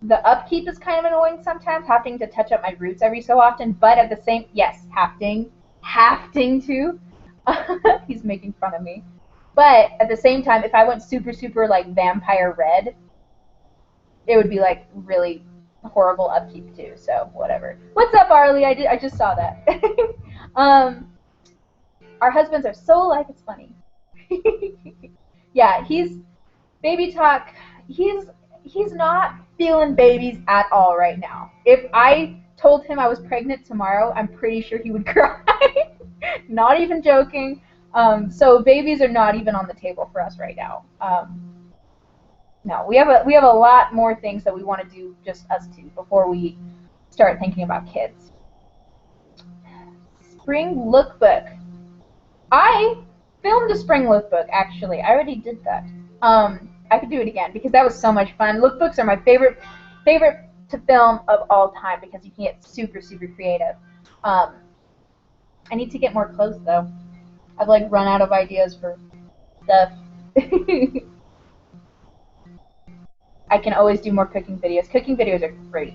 The upkeep is kind of annoying sometimes, having to touch up my roots every so often, but at the same, yes, having to. He's making fun of me. But at the same time, if I went super, super like vampire red, it would be like really horrible upkeep too. So whatever. What's up, Arlie? I just saw that. Our husbands are so alike. It's funny. Yeah, he's baby talk. He's not feeling babies at all right now. If I told him I was pregnant tomorrow, I'm pretty sure he would cry. Not even joking. So babies are not even on the table for us right now. No, we have a lot more things that we want to do, just us two, before we start thinking about kids. Spring lookbook. I filmed a spring lookbook, actually. I already did that. I could do it again because that was so much fun. Lookbooks are my favorite to film of all time because you can get super, super creative. I need to get more clothes though. I've like run out of ideas for stuff. I can always do more cooking videos. Cooking videos are great.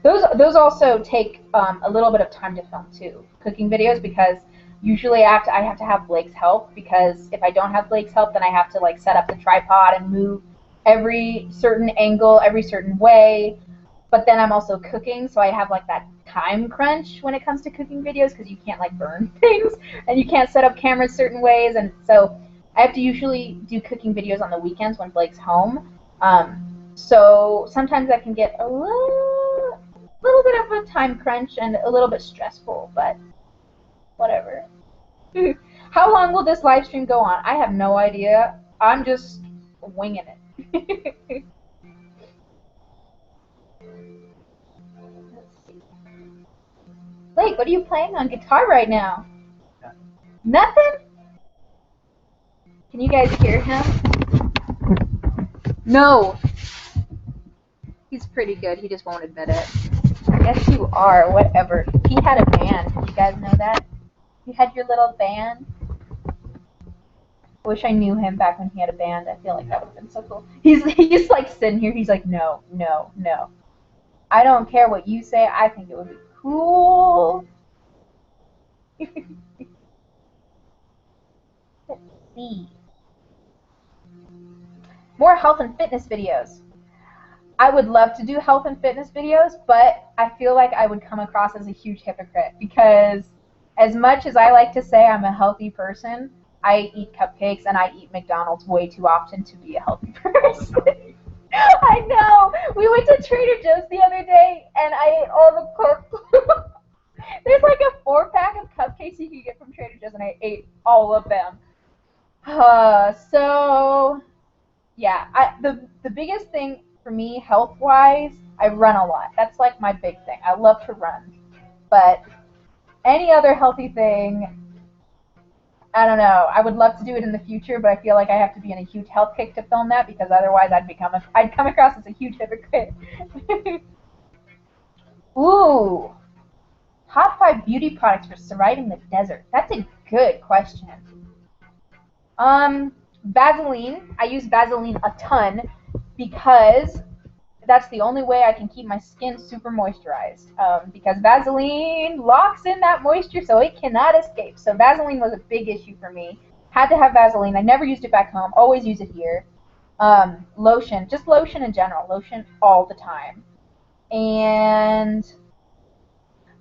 Those also take a little bit of time to film too. Cooking videos, because usually I have to have Blake's help, because if I don't have Blake's help, then I have to like set up the tripod and move every certain angle, every certain way. But then I'm also cooking, so I have like that time crunch when it comes to cooking videos, because you can't like burn things and you can't set up cameras certain ways, and so I have to usually do cooking videos on the weekends when Blake's home. So sometimes that can get a little bit of a time crunch and a little bit stressful, but whatever. How long will this live stream go on? I have no idea. I'm just winging it. Let's see. Blake, what are you playing on guitar right now? Nothing? Can you guys hear him? No. He's pretty good. He just won't admit it. Yes, you are. Whatever. He had a band. Did you guys know that? You had your little band. I wish I knew him back when he had a band. I feel like that would have been so cool. He's like sitting here. He's like, no. I don't care what you say. I think it would be cool. Let's see. More health and fitness videos. I would love to do health and fitness videos, but I feel like I would come across as a huge hypocrite, because as much as I like to say I'm a healthy person, I eat cupcakes and I eat McDonald's way too often to be a healthy person. I know. We went to Trader Joe's the other day and I ate all the Culp. There's like a 4-pack of cupcakes you can get from Trader Joe's, and I ate all of them. So yeah, the biggest thing for me health-wise, I run a lot. That's like my big thing. I love to run. But any other healthy thing, I don't know. I would love to do it in the future, but I feel like I have to be in a huge health kick to film that, because otherwise I'd come across as a huge hypocrite. Ooh. Top 5 beauty products for surviving the desert. That's a good question. Vaseline. I use Vaseline a ton because that's the only way I can keep my skin super moisturized. Because Vaseline locks in that moisture so it cannot escape. So Vaseline was a big issue for me. Had to have Vaseline. I never used it back home. Always use it here. Lotion. Just lotion in general. Lotion all the time. And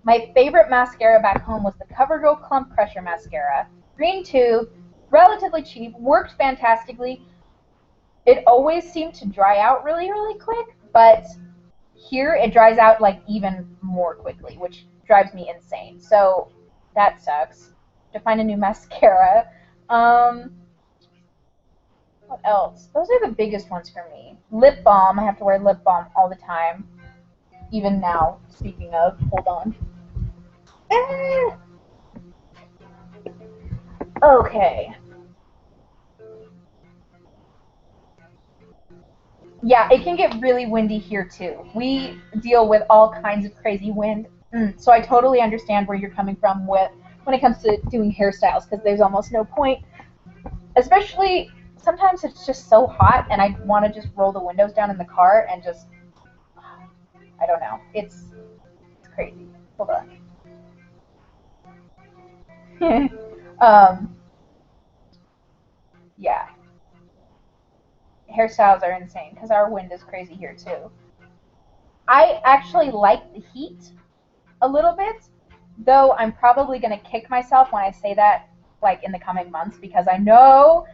my favorite mascara back home was the CoverGirl Clump Pressure Mascara. Green tube. Relatively cheap. Worked fantastically. It always seemed to dry out really, really quick, but here it dries out like even more quickly, which drives me insane. So that sucks. To find a new mascara. What else? Those are the biggest ones for me. Lip balm. I have to wear lip balm all the time. Even now, speaking of. Hold on. Okay. Yeah, it can get really windy here too. We deal with all kinds of crazy wind, so I totally understand where you're coming from when it comes to doing hairstyles, because there's almost no point, especially sometimes it's just so hot and I want to just roll the windows down in the car and just, I don't know. It's crazy. Hold on. Yeah. Hairstyles are insane because our wind is crazy here too. I actually like the heat a little bit, though I'm probably going to kick myself when I say that, like, in the coming months, because I know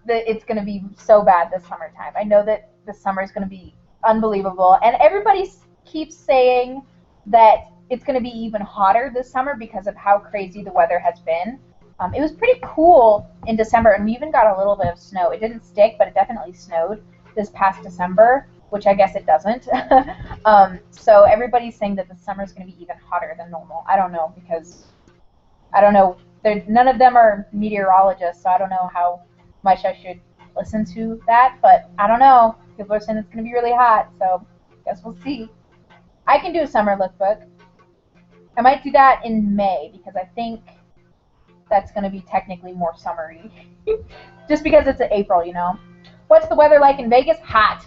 that it's going to be so bad this summertime. I know that the summer is going to be unbelievable, and everybody keeps saying that it's going to be even hotter this summer because of how crazy the weather has been. It was pretty cool in December, and we even got a little bit of snow. It didn't stick, but it definitely snowed this past December, which I guess it doesn't. So everybody's saying that the summer is going to be even hotter than normal. I don't know, because I don't know. None of them are meteorologists, so I don't know how much I should listen to that, but I don't know. People are saying it's going to be really hot, so I guess we'll see. I can do a summer lookbook. I might do that in May, because I think that's going to be technically more summery. Just because it's April, you know. What's the weather like in Vegas? Hot.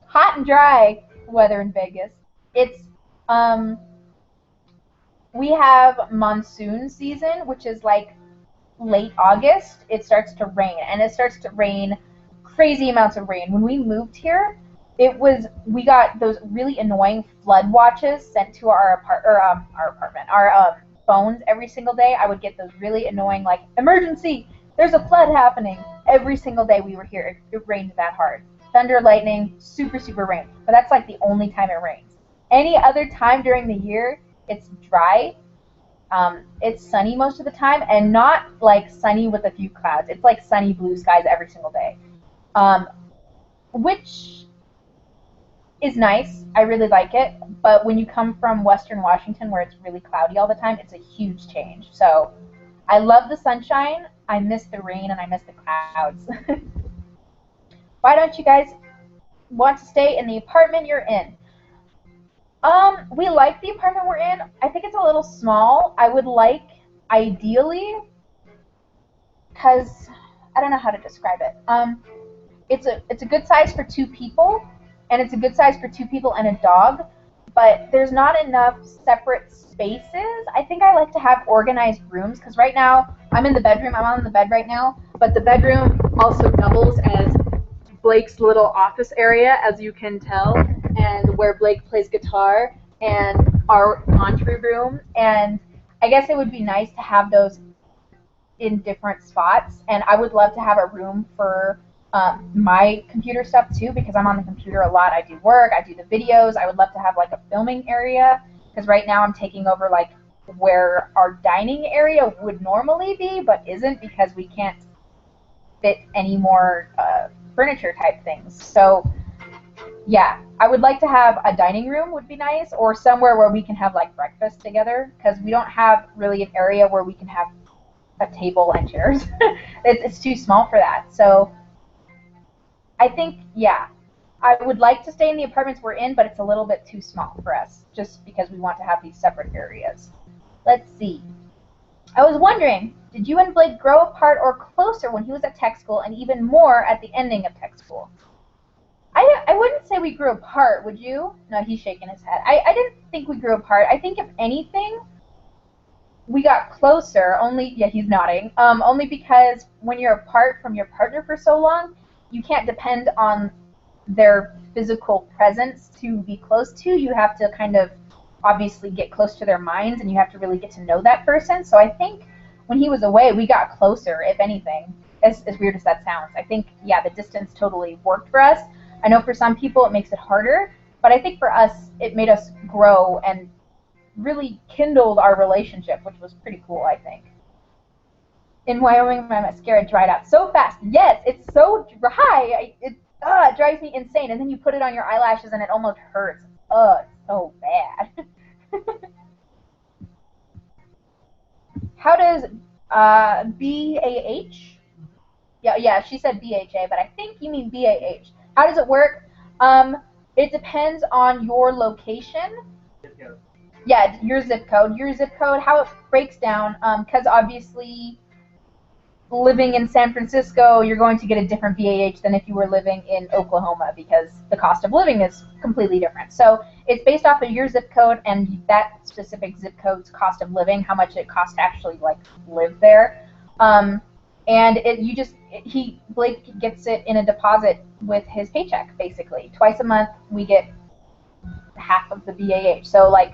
Hot and dry weather in Vegas. It's, we have monsoon season, which is like late August. It starts to rain, and it starts to rain crazy amounts of rain. When we moved here, we got those really annoying flood watches sent to our phones every single day. I would get those really annoying, like, emergency, there's a flood happening. Every single day we were here, it rained that hard. Thunder, lightning, super, super rain. But that's like the only time it rains. Any other time during the year, it's dry. It's sunny most of the time, and not like sunny with a few clouds. It's like sunny blue skies every single day, which is nice. I really like it. But when you come from Western Washington, where it's really cloudy all the time, it's a huge change. So I love the sunshine. I miss the rain, and I miss the clouds. Why don't you guys want to stay in the apartment you're in? We like the apartment we're in. I think it's a little small. I would like, ideally, because I don't know how to describe it. It's a good size for 2 people, and it's a good size for 2 people and a dog, but there's not enough separate spaces. I think I like to have organized rooms, because right now I'm in the bedroom. I'm on the bed right now, but the bedroom also doubles as Blake's little office area, as you can tell, and where Blake plays guitar, and our laundry room. And I guess it would be nice to have those in different spots, and I would love to have a room for my computer stuff too, because I'm on the computer a lot. I do work, I do the videos. I would love to have like a filming area, because right now I'm taking over like where our dining area would normally be, but isn't, because we can't fit any more furniture type things. So yeah, I would like to have a dining room, would be nice, or somewhere where we can have like breakfast together, because we don't have really an area where we can have a table and chairs. It's too small for that. So I think, yeah, I would like to stay in the apartments we're in, but it's a little bit too small for us, just because we want to have these separate areas. Let's see. I was wondering, did you and Blake grow apart or closer when he was at tech school, and even more at the ending of tech school? I wouldn't say we grew apart, would you? No, he's shaking his head. I didn't think we grew apart. I think, if anything, we got closer, he's nodding, only because when you're apart from your partner for so long, you can't depend on their physical presence to be close to. You have to kind of obviously get close to their minds, and you have to really get to know that person. So I think when he was away, we got closer, if anything, as weird as that sounds. I think, yeah, the distance totally worked for us. I know for some people it makes it harder, but I think for us it made us grow and really kindled our relationship, which was pretty cool, I think. In Wyoming, my mascara dried out so fast. Yes, it's so dry. It drives me insane. And then you put it on your eyelashes and it almost hurts. It's so bad. How does BAH? Yeah, she said BHA, but I think you mean BAH. How does it work? It depends on your location. Yeah, your zip code. How it breaks down, because obviously living in San Francisco, you're going to get a different BAH than if you were living in Oklahoma because the cost of living is completely different. So it's based off of your zip code and that specific zip code's cost of living, how much it costs to actually like live there. And Blake gets it in a deposit with his paycheck, basically. Twice a month, we get half of the BAH. So like,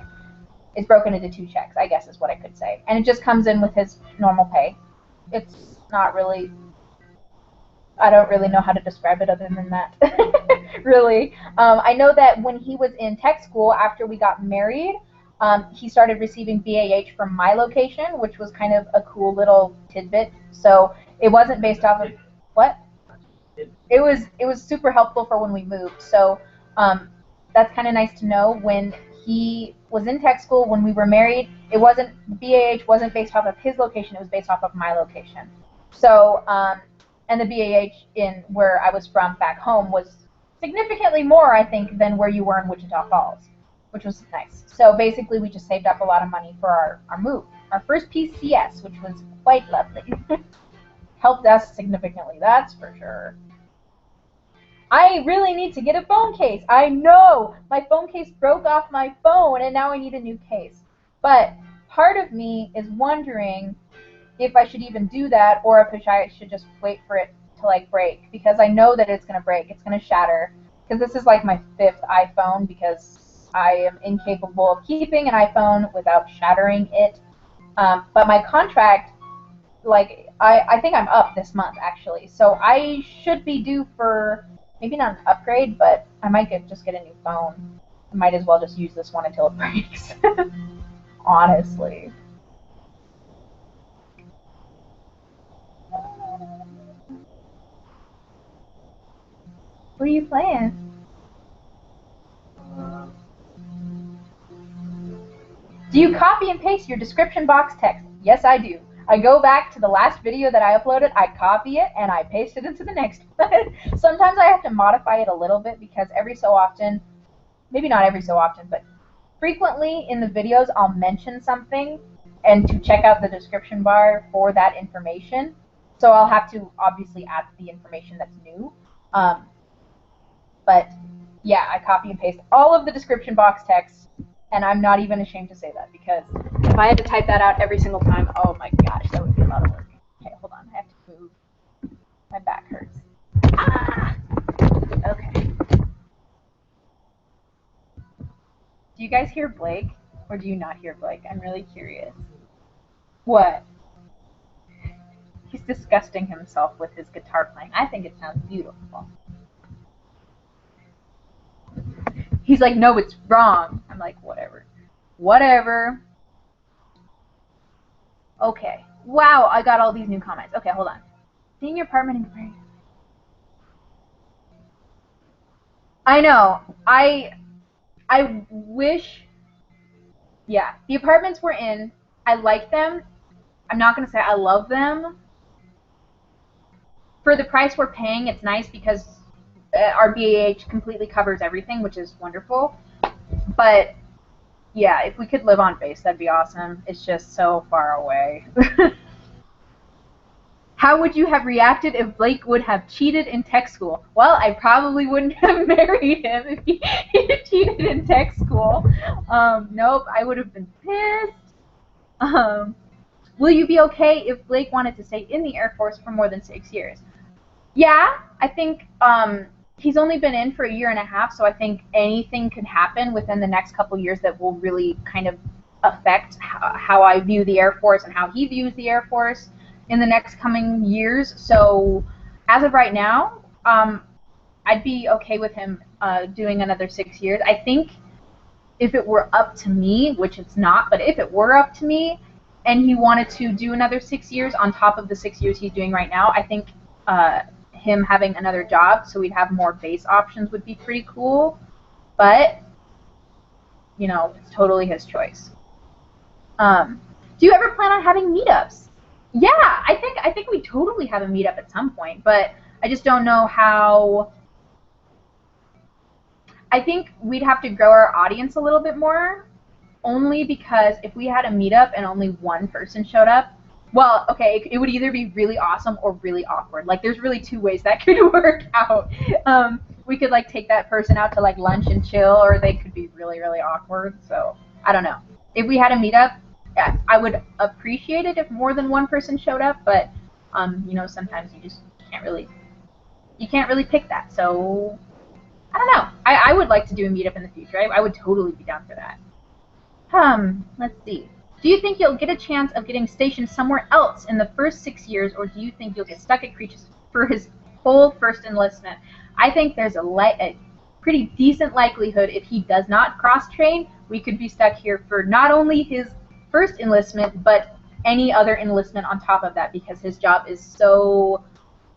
it's broken into 2 checks, I guess is what I could say. And it just comes in with his normal pay. It's not really, I don't really know how to describe it other than that, really. I know that when he was in tech school, after we got married, he started receiving BAH from my location, which was kind of a cool little tidbit. So it wasn't based off of, what? It was super helpful for when we moved. So that's kind of nice to know. When he was in tech school, when we were married, BAH wasn't based off of his location, it was based off of my location. So, and the BAH in where I was from back home was significantly more, I think, than where you were in Wichita Falls, which was nice. So basically, we just saved up a lot of money for our move. Our first PCS, which was quite lovely. Helped us significantly, that's for sure. I really need to get a phone case. I know! My phone case broke off my phone, and now I need a new case. But part of me is wondering if I should even do that, or if I should just wait for it to, like, break. Because I know that it's going to break. It's going to shatter. Because this is, like, my 5th iPhone, because I am incapable of keeping an iPhone without shattering it. But my contract, like, I think I'm up this month, actually. So I should be due for, maybe not an upgrade, but I might just get a new phone. I might as well just use this one until it breaks. Honestly. What are you playing? Do you copy and paste your description box text? Yes, I do. I go back to the last video that I uploaded, I copy it, and I paste it into the next one. Sometimes I have to modify it a little bit because every so often, maybe not every so often, but frequently in the videos I'll mention something and to check out the description bar for that information. So I'll have to obviously add the information that's new. But yeah, I copy and paste all of the description box text, and I'm not even ashamed to say that because if I had to type that out every single time, oh my gosh, that would be a lot of work. Okay, hold on, I have to move. My back hurts. Ah! Okay. Do you guys hear Blake, or do you not hear Blake? I'm really curious. What? He's disgusting himself with his guitar playing. I think it sounds beautiful. He's like, no, it's wrong. I'm like, whatever. Whatever. Okay. Wow, I got all these new comments. Okay, hold on. Seeing your apartment in Gray. I know. I wish. Yeah, the apartments we're in, I like them. I'm not going to say I love them. For the price we're paying, it's nice because our BAH completely covers everything, which is wonderful. But yeah, if we could live on base, that'd be awesome. It's just so far away. How would you have reacted if Blake would have cheated in tech school? Well, I probably wouldn't have married him if he cheated in tech school. Nope, I would have been pissed. Will you be okay if Blake wanted to stay in the Air Force for more than 6 years? Yeah, I think he's only been in for 1.5 years, so I think anything could happen within the next couple years that will really kind of affect how I view the Air Force and how he views the Air Force in the next coming years. So as of right now, I'd be okay with him doing another 6 years. I think if it were up to me, which it's not, but if it were up to me and he wanted to do another 6 years on top of the 6 years he's doing right now, I think him having another job so we'd have more base options would be pretty cool. But, you know, it's totally his choice. Do you ever plan on having meetups? Yeah, I think we totally have a meetup at some point, but I just don't know how. I think we'd have to grow our audience a little bit more, only because if we had a meetup and only one person showed up, Well, okay, it would either be really awesome or really awkward. Like, there's really two ways that could work out. We could, like, take that person out to, like, lunch and chill, or they could be really, really awkward. So, I don't know. If we had a meetup, yeah, I would appreciate it if more than one person showed up, but, you know, sometimes you just can't really pick that. So, I don't know. I would like to do a meetup in the future. I would totally be down for that. Let's see. Do you think you'll get a chance of getting stationed somewhere else in the first 6 years, or do you think you'll get stuck at Creatures for his whole first enlistment? I think there's a pretty decent likelihood if he does not cross-train, we could be stuck here for not only his first enlistment, but any other enlistment on top of that, because his job is so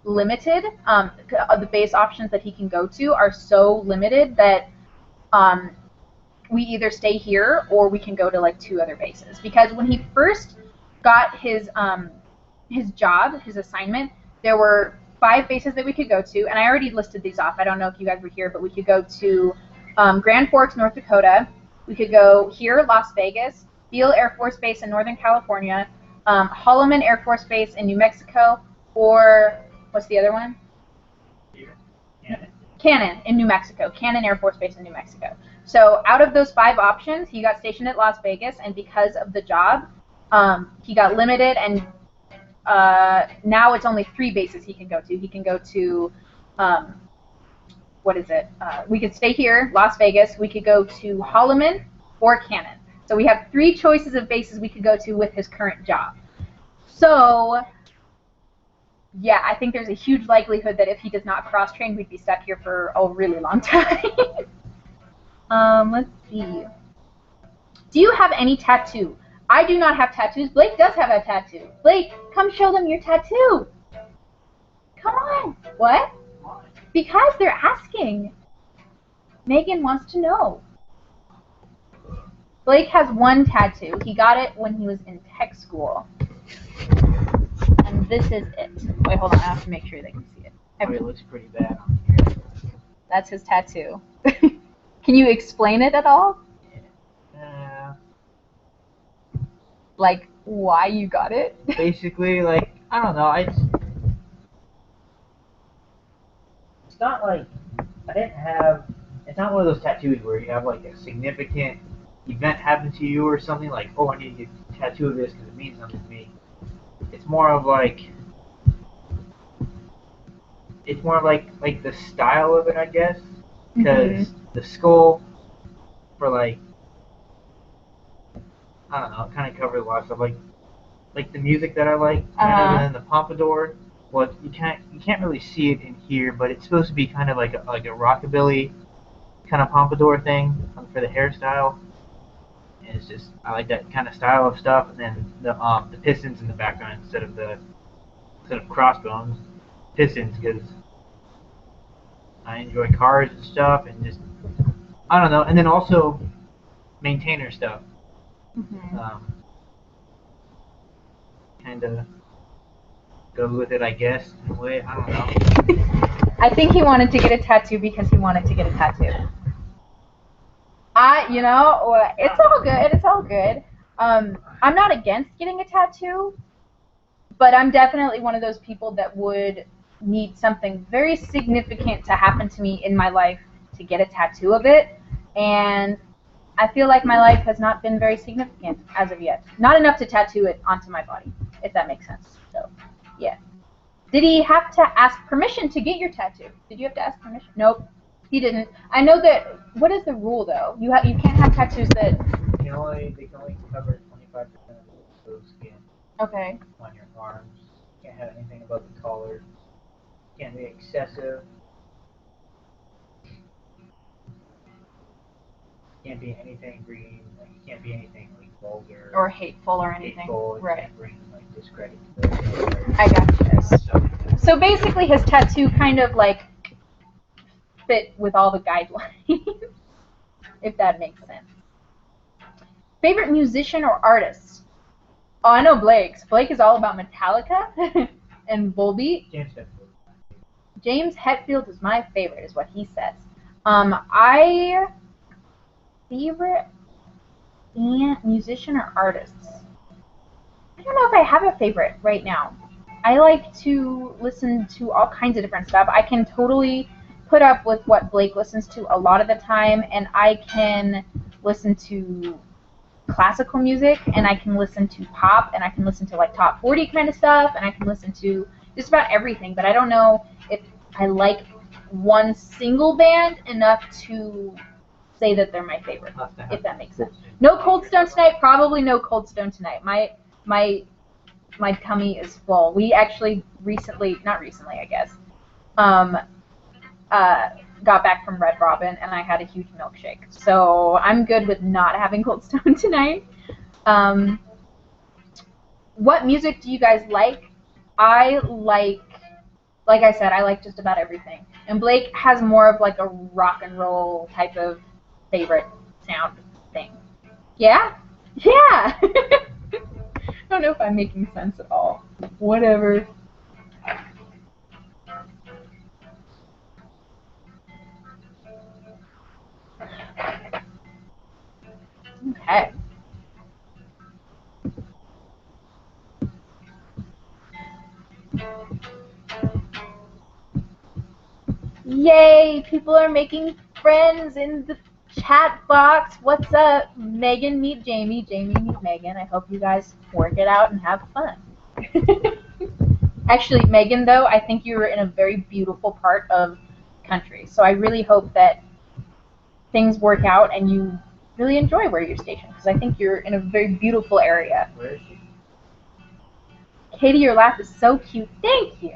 limited. The base options that he can go to are so limited that we either stay here or we can go to like 2 other bases. Because when he first got his job, his assignment, there were 5 bases that we could go to, and I already listed these off. I don't know if you guys were here, but we could go to Grand Forks, North Dakota. We could go here, Las Vegas, Beale Air Force Base in Northern California, Holloman Air Force Base in New Mexico, or what's the other one? Cannon in New Mexico. Cannon Air Force Base in New Mexico. So out of those 5 options, he got stationed at Las Vegas, and because of the job, he got limited, and now it's only 3 bases he can go to. He can go to, we could stay here, Las Vegas. We could go to Holloman or Cannon. So we have 3 choices of bases we could go to with his current job. So, yeah, I think there's a huge likelihood that if he does not cross-train, we'd be stuck here for a really long time. Let's see. Do you have any tattoo? I do not have tattoos. Blake does have a tattoo. Blake, come show them your tattoo. Come on. What? Because they're asking. Megan wants to know. Blake has 1 tattoo. He got it when he was in tech school. And this is it. Wait, hold on. I have to make sure they can see it. It looks pretty bad on here. That's his tattoo. Can you explain it at all? Like, why you got it? Basically, like, I don't know. It's not like it's not one of those tattoos where you have like a significant event happen to you or something like, oh, I need to get a tattoo of this because it means something to me. It's more of like the style of it, I guess, because the skull for like, I don't know, it kind of covers a lot of stuff, like the music that I like, and then the pompadour. Well, you can't really see it in here, but it's supposed to be kind of like a rockabilly kind of pompadour thing for the hairstyle. And it's just, I like that kind of style of stuff. And then the pistons in the background instead of crossbones, pistons, because I enjoy cars and stuff, and just, I don't know. And then also maintainer stuff. Kind of goes with it, I guess, in a way. I don't know. I think he wanted to get a tattoo because he wanted to get a tattoo. It's all good. It's all good. I'm not against getting a tattoo, but I'm definitely one of those people that would need something very significant to happen to me in my life to get a tattoo of it. And I feel like my life has not been very significant as of yet. Not enough to tattoo it onto my body, if that makes sense. So, yeah. Did he have to ask permission to get your tattoo? Did you have to ask permission? Nope, he didn't. I know that. What is the rule though? You can't have tattoos that. They can only cover 25% of the skin. Okay. On your arms. You can't have anything above the collar. Can't be excessive. Can't be anything green. Like, you can't be anything like vulgar or hateful or anything. Hateful. Right. Can't bring like discredit to the I got you. So basically, his tattoo kind of like fit with all the guidelines, if that makes sense. Favorite musician or artist? Oh, I know Blake's. Blake is all about Metallica and Volbeat. James Hetfield is my favorite, is what he says. Favorite musician or artists? I don't know if I have a favorite right now. I like to listen to all kinds of different stuff. I can totally put up with what Blake listens to a lot of the time, and I can listen to classical music, and I can listen to pop, and I can listen to like top 40 kind of stuff, and I can listen to just about everything. But I don't know if I like one single band enough to say that they're my favorite, if that makes sense. No Cold Stone tonight. Probably no Cold Stone tonight. My tummy is full. We actually not recently, I guess, got back from Red Robin, and I had a huge milkshake. So I'm good with not having Cold Stone tonight. What music do you guys like? I like I said, I like just about everything. And Blake has more of like a rock and roll type of favorite sound thing. Yeah? Yeah! I don't know if I'm making sense at all. Whatever. Okay. Yay! People are making friends in the chat box. What's up? Megan, meet Jamie. Jamie, meet Megan. I hope you guys work it out and have fun. Actually, Megan, though, I think you're in a very beautiful part of the country. So I really hope that things work out and you really enjoy where you're stationed, because I think you're in a very beautiful area. Where is she? Katie, your laugh is so cute. Thank you.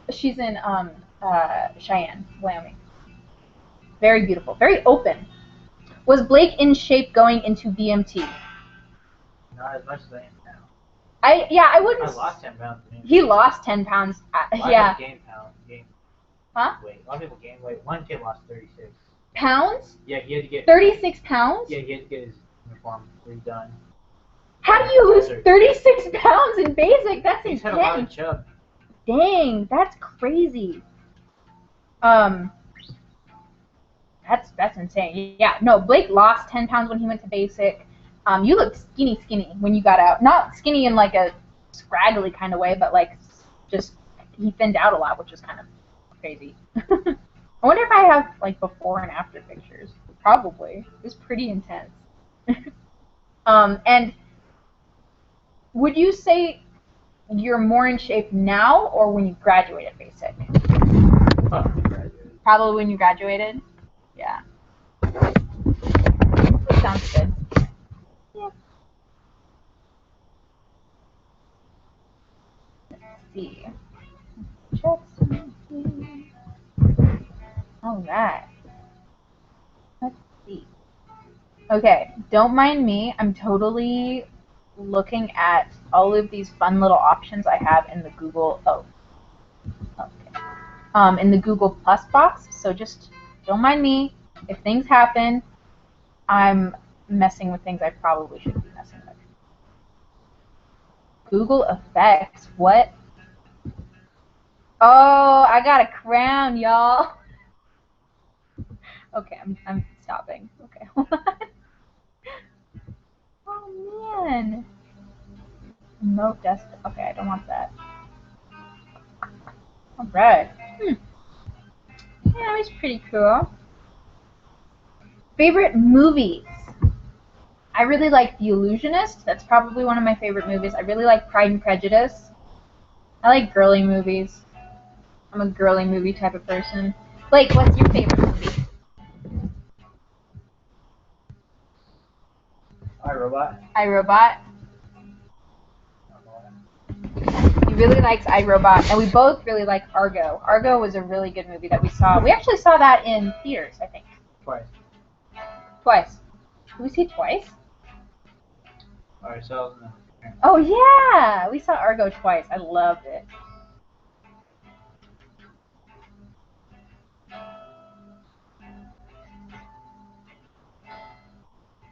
She's in Cheyenne, Wyoming. Very beautiful. Very open. Was Blake in shape going into BMT? Not as much as I am now. I wouldn't. I lost 10 pounds. He lost 10 pounds. Yeah. Gain weight. Huh? A lot of people gain weight. One kid lost 36 pounds. Yeah, he had to get 36 pounds. Yeah, he had to get his uniform redone. How do you lose 36 pounds in basic? That's He's insane. had a lot of chub. Dang, that's crazy. That's insane. Yeah, no, Blake lost 10 pounds when he went to basic. You looked skinny when you got out. Not skinny in like a scraggly kind of way, but like just he thinned out a lot, which is kind of crazy. I wonder if I have like before and after pictures. Probably. It was pretty intense. And would you say you're more in shape now or when you graduated basic? Probably when you graduated? Yeah. That sounds good. Yeah. Let's see. Check something. Alright. Let's see. Okay, don't mind me. I'm totally looking at all of these fun little options I have in the Google. Oh. Okay. In the Google Plus box. So just don't mind me. If things happen, I'm messing with things I probably shouldn't be messing with. Google Effects. What? Oh, I got a crown, y'all. Okay, I'm stopping. Okay, hold on. Oh man. Remote desktop. Okay, I don't want that. Alright. Yeah, that was pretty cool. Favorite movies? I really like The Illusionist. That's probably one of my favorite movies. I really like Pride and Prejudice. I like girly movies. I'm a girly movie type of person. Blake, what's your favorite movie? iRobot. iRobot. He really likes iRobot, and we both really like Argo. Argo was a really good movie that we saw. We actually saw that in theaters, I think. Twice. Did we see it twice? Ourselves. Oh yeah, we saw Argo twice. I loved it.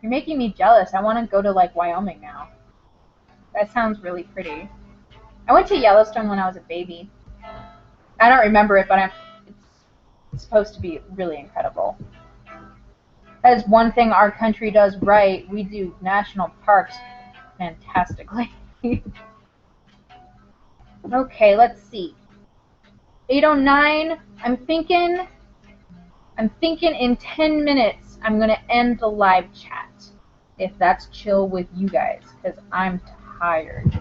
You're making me jealous. I want to go to like Wyoming now. That sounds really pretty. I went to Yellowstone when I was a baby. I don't remember it, but it's supposed to be really incredible. That is one thing our country does right. We do national parks fantastically. Okay, let's see. 8:09. I'm thinking in 10 minutes I'm gonna end the live chat. If that's chill with you guys, because I'm tired.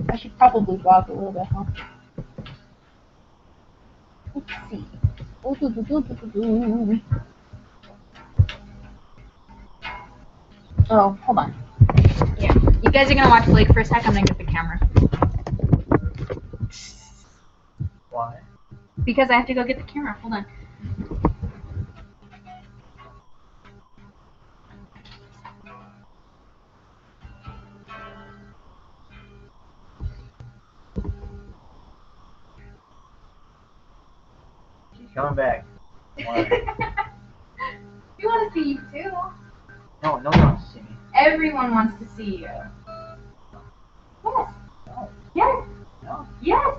I should probably vlog a little bit, huh? Let's see. Oh, hold on. Yeah, you guys are gonna watch Blake for a sec. I'm gonna get the camera. Why? Because I have to go get the camera. Hold on. She's coming back. Why? We want to see you too. No, no one wants to see me. Everyone wants to see you. Yes. No. Yes. No. Yes.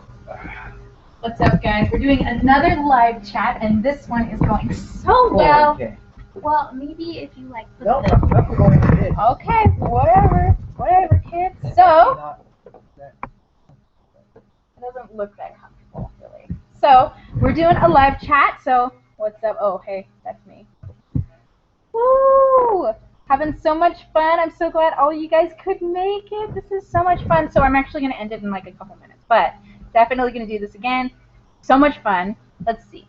What's up, guys? We're doing another live chat, and this one is going so well. Okay. Well, maybe if you like put No, the... I'm not going with this. Okay, whatever, kids. So, it doesn't look that comfortable, really. So, we're doing a live chat, so what's up? Oh, hey, that's me. Woo! Having so much fun. I'm so glad all you guys could make it. This is so much fun. So I'm actually going to end it in like a couple minutes, but definitely going to do this again. So much fun. Let's see.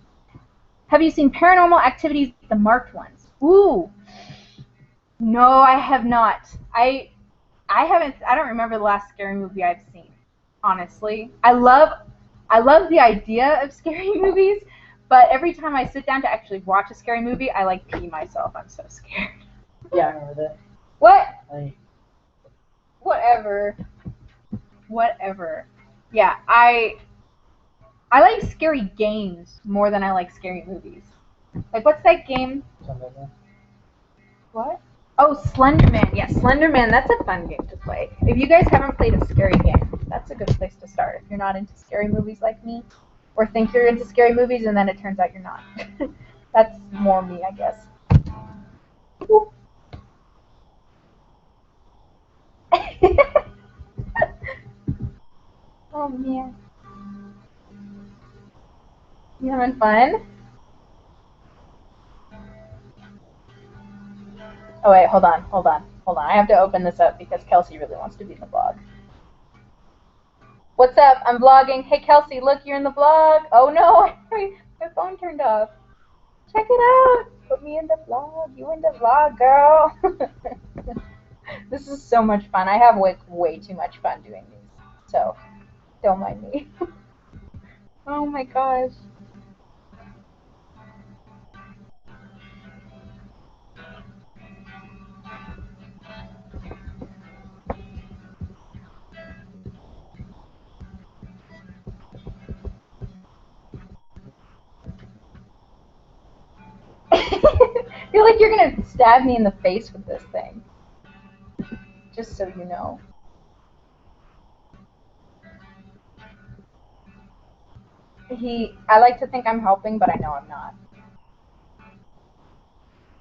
Have you seen Paranormal Activities, the marked ones? Ooh. No, I have not. I haven't. I don't remember the last scary movie I've seen, honestly. I love the idea of scary movies, but every time I sit down to actually watch a scary movie, I like pee myself. I'm so scared. Yeah, I remember that. What? Whatever. Yeah, I like scary games more than I like scary movies. Like, what's that game? What? Oh, Slenderman. Yeah, Slenderman. That's a fun game to play. If you guys haven't played a scary game, that's a good place to start. If you're not into scary movies like me, or think you're into scary movies and then it turns out you're not. That's more me, I guess. Oh, man. You having fun? Oh, wait, hold on. I have to open this up because Kelsey really wants to be in the vlog. What's up? I'm vlogging. Hey, Kelsey, look, you're in the vlog. Oh, no, my phone turned off. Check it out. Put me in the vlog. You in the vlog, girl. This is so much fun. I have way too much fun doing these, so don't mind me. Oh, my gosh. I feel like you're going to stab me in the face with this thing. Just so you know. I like to think I'm helping, but I know I'm not.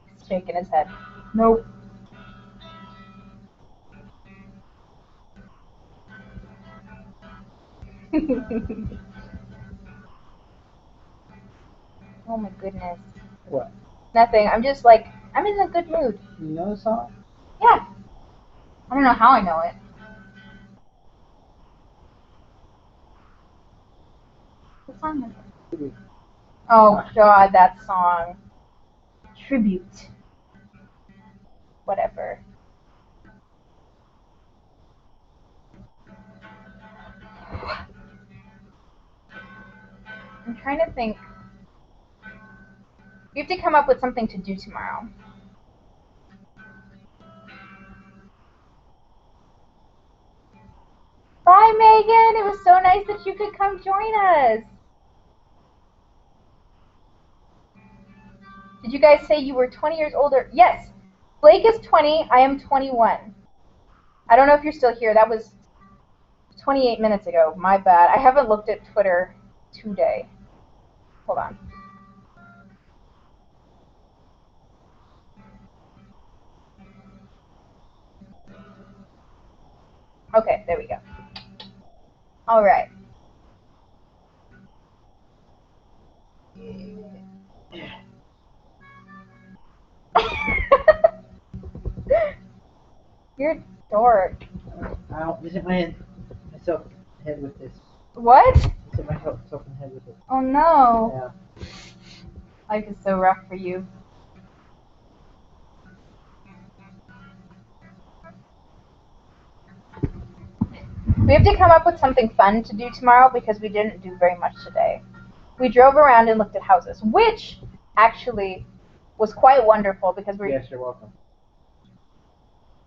He's shaking his head. Nope. Oh my goodness. What? Nothing. I'm just like, I'm in a good mood. You know the song? Yeah. I don't know how I know it. What song is it? Oh God, that song. Tribute. Whatever. I'm trying to think. We have to come up with something to do tomorrow. Bye, Megan. It was so nice that you could come join us. Did you guys say you were 20 years older? Yes. Blake is 20. I am 21. I don't know if you're still here. That was 28 minutes ago. My bad. I haven't looked at Twitter today. Hold on. Okay, there we go. All right. You're a dork. Ow, just hit myself in the head with this. What? Just hit myself in the head with it. Oh no. Yeah. Life is so rough for you. We have to come up with something fun to do tomorrow because we didn't do very much today. We drove around and looked at houses, which actually was quite wonderful because we're... Yes, you're welcome.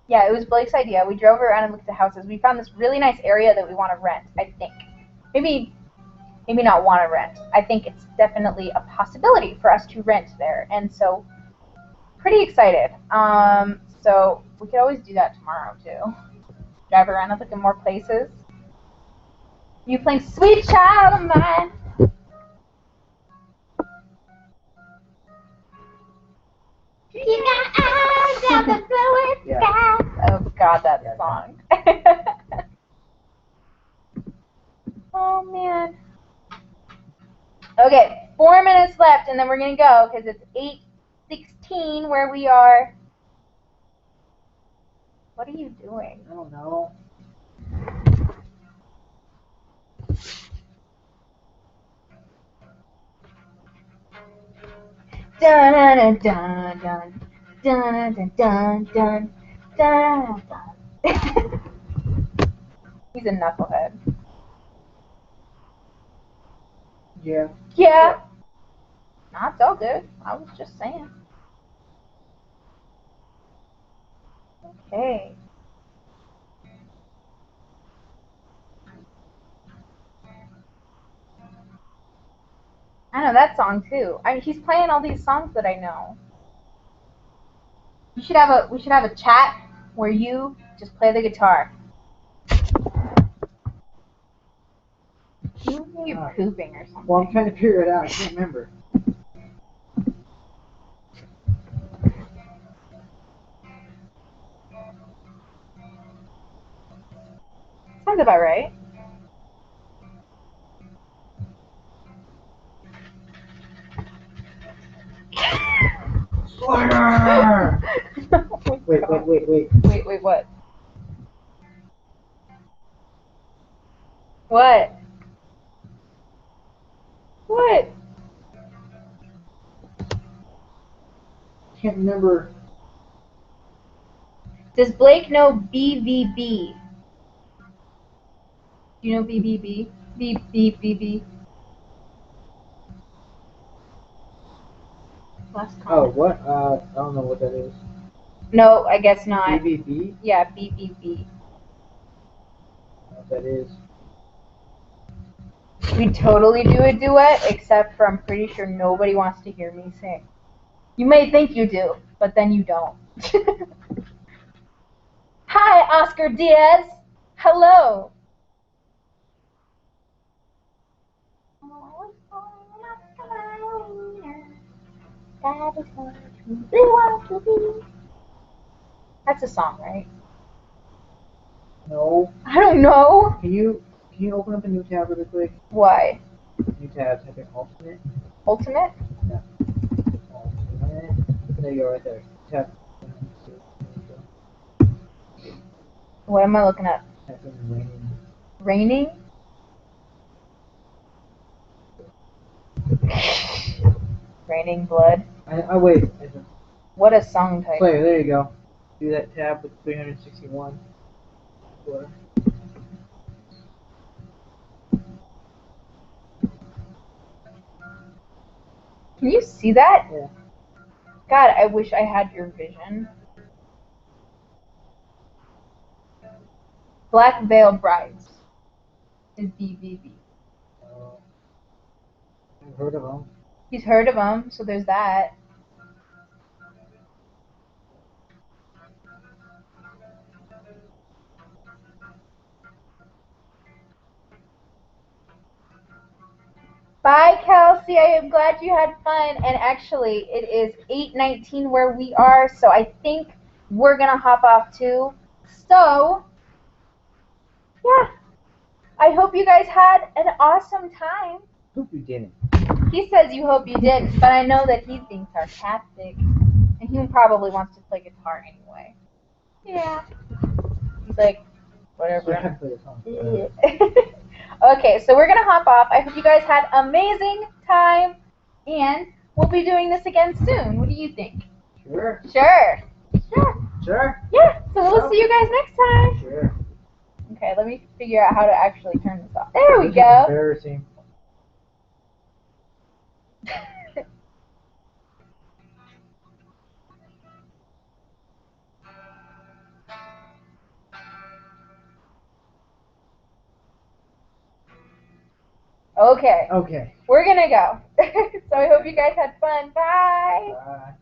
Yeah, it was Blake's idea. We drove around and looked at houses. We found this really nice area that we want to rent, I think. Maybe not want to rent. I think it's definitely a possibility for us to rent there. And so, pretty excited. So, we could always do that tomorrow, too. Drive around and look at more places. You playing Sweet Child of Mine. Keep my eyes on the blue sky. Oh God, that song. Oh man. Okay, 4 minutes left, and then we're gonna go because it's 8:16 where we are. What are you doing? I don't know. Dun dun dun dun dun dun dun dun dun. He's a knucklehead. Yeah. Yeah. Not so good. I was just saying. Okay. I know that song too. I mean, he's playing all these songs that I know. We should have a chat where you just play the guitar. You're pooping or something. Well, I'm trying to figure it out. I can't remember. Sounds about right. Slider! Wait, what? What? What? Can't remember. Does Blake know BVB? Do you know BBB? BBB. Last comment. Oh, what? I don't know what that is. No, I guess not. BBB? Yeah, BBB. I don't know what that is. We totally do a duet, except for I'm pretty sure nobody wants to hear me sing. You may think you do, but then you don't. Hi, Oscar Diaz. Hello. That's a song, right? No. I don't know. Can you open up a new tab really quick? Why? New tab, type in alternate. Ultimate? Yeah. Alternate. There you go, right there. Tab. What am I looking at? Type in raining. Raining? Raining blood. I wait. What a song title. Player, there you go. Do that tab with 361. Can you see that? Yeah. God, I wish I had your vision. Black Veil Brides is BBB. I've heard of them. He's heard of them, so there's that. Bye, Kelsey. I am glad you had fun. And actually, it is 8:19 where we are, so I think we're going to hop off too. So, I hope you guys had an awesome time. Hope you didn't. He says you hope you did, but I know that he's being sarcastic. And he probably wants to play guitar anyway. Yeah. He's like, whatever. Okay, so we're going to hop off. I hope you guys had amazing time. And we'll be doing this again soon. What do you think? Sure. Sure. Sure. Sure. Yeah, so we'll see you guys next time. Sure. Okay, let me figure out how to actually turn this off. There we go. Embarrassing. Okay. Okay. We're gonna go. So I hope you guys had fun. Bye. Bye.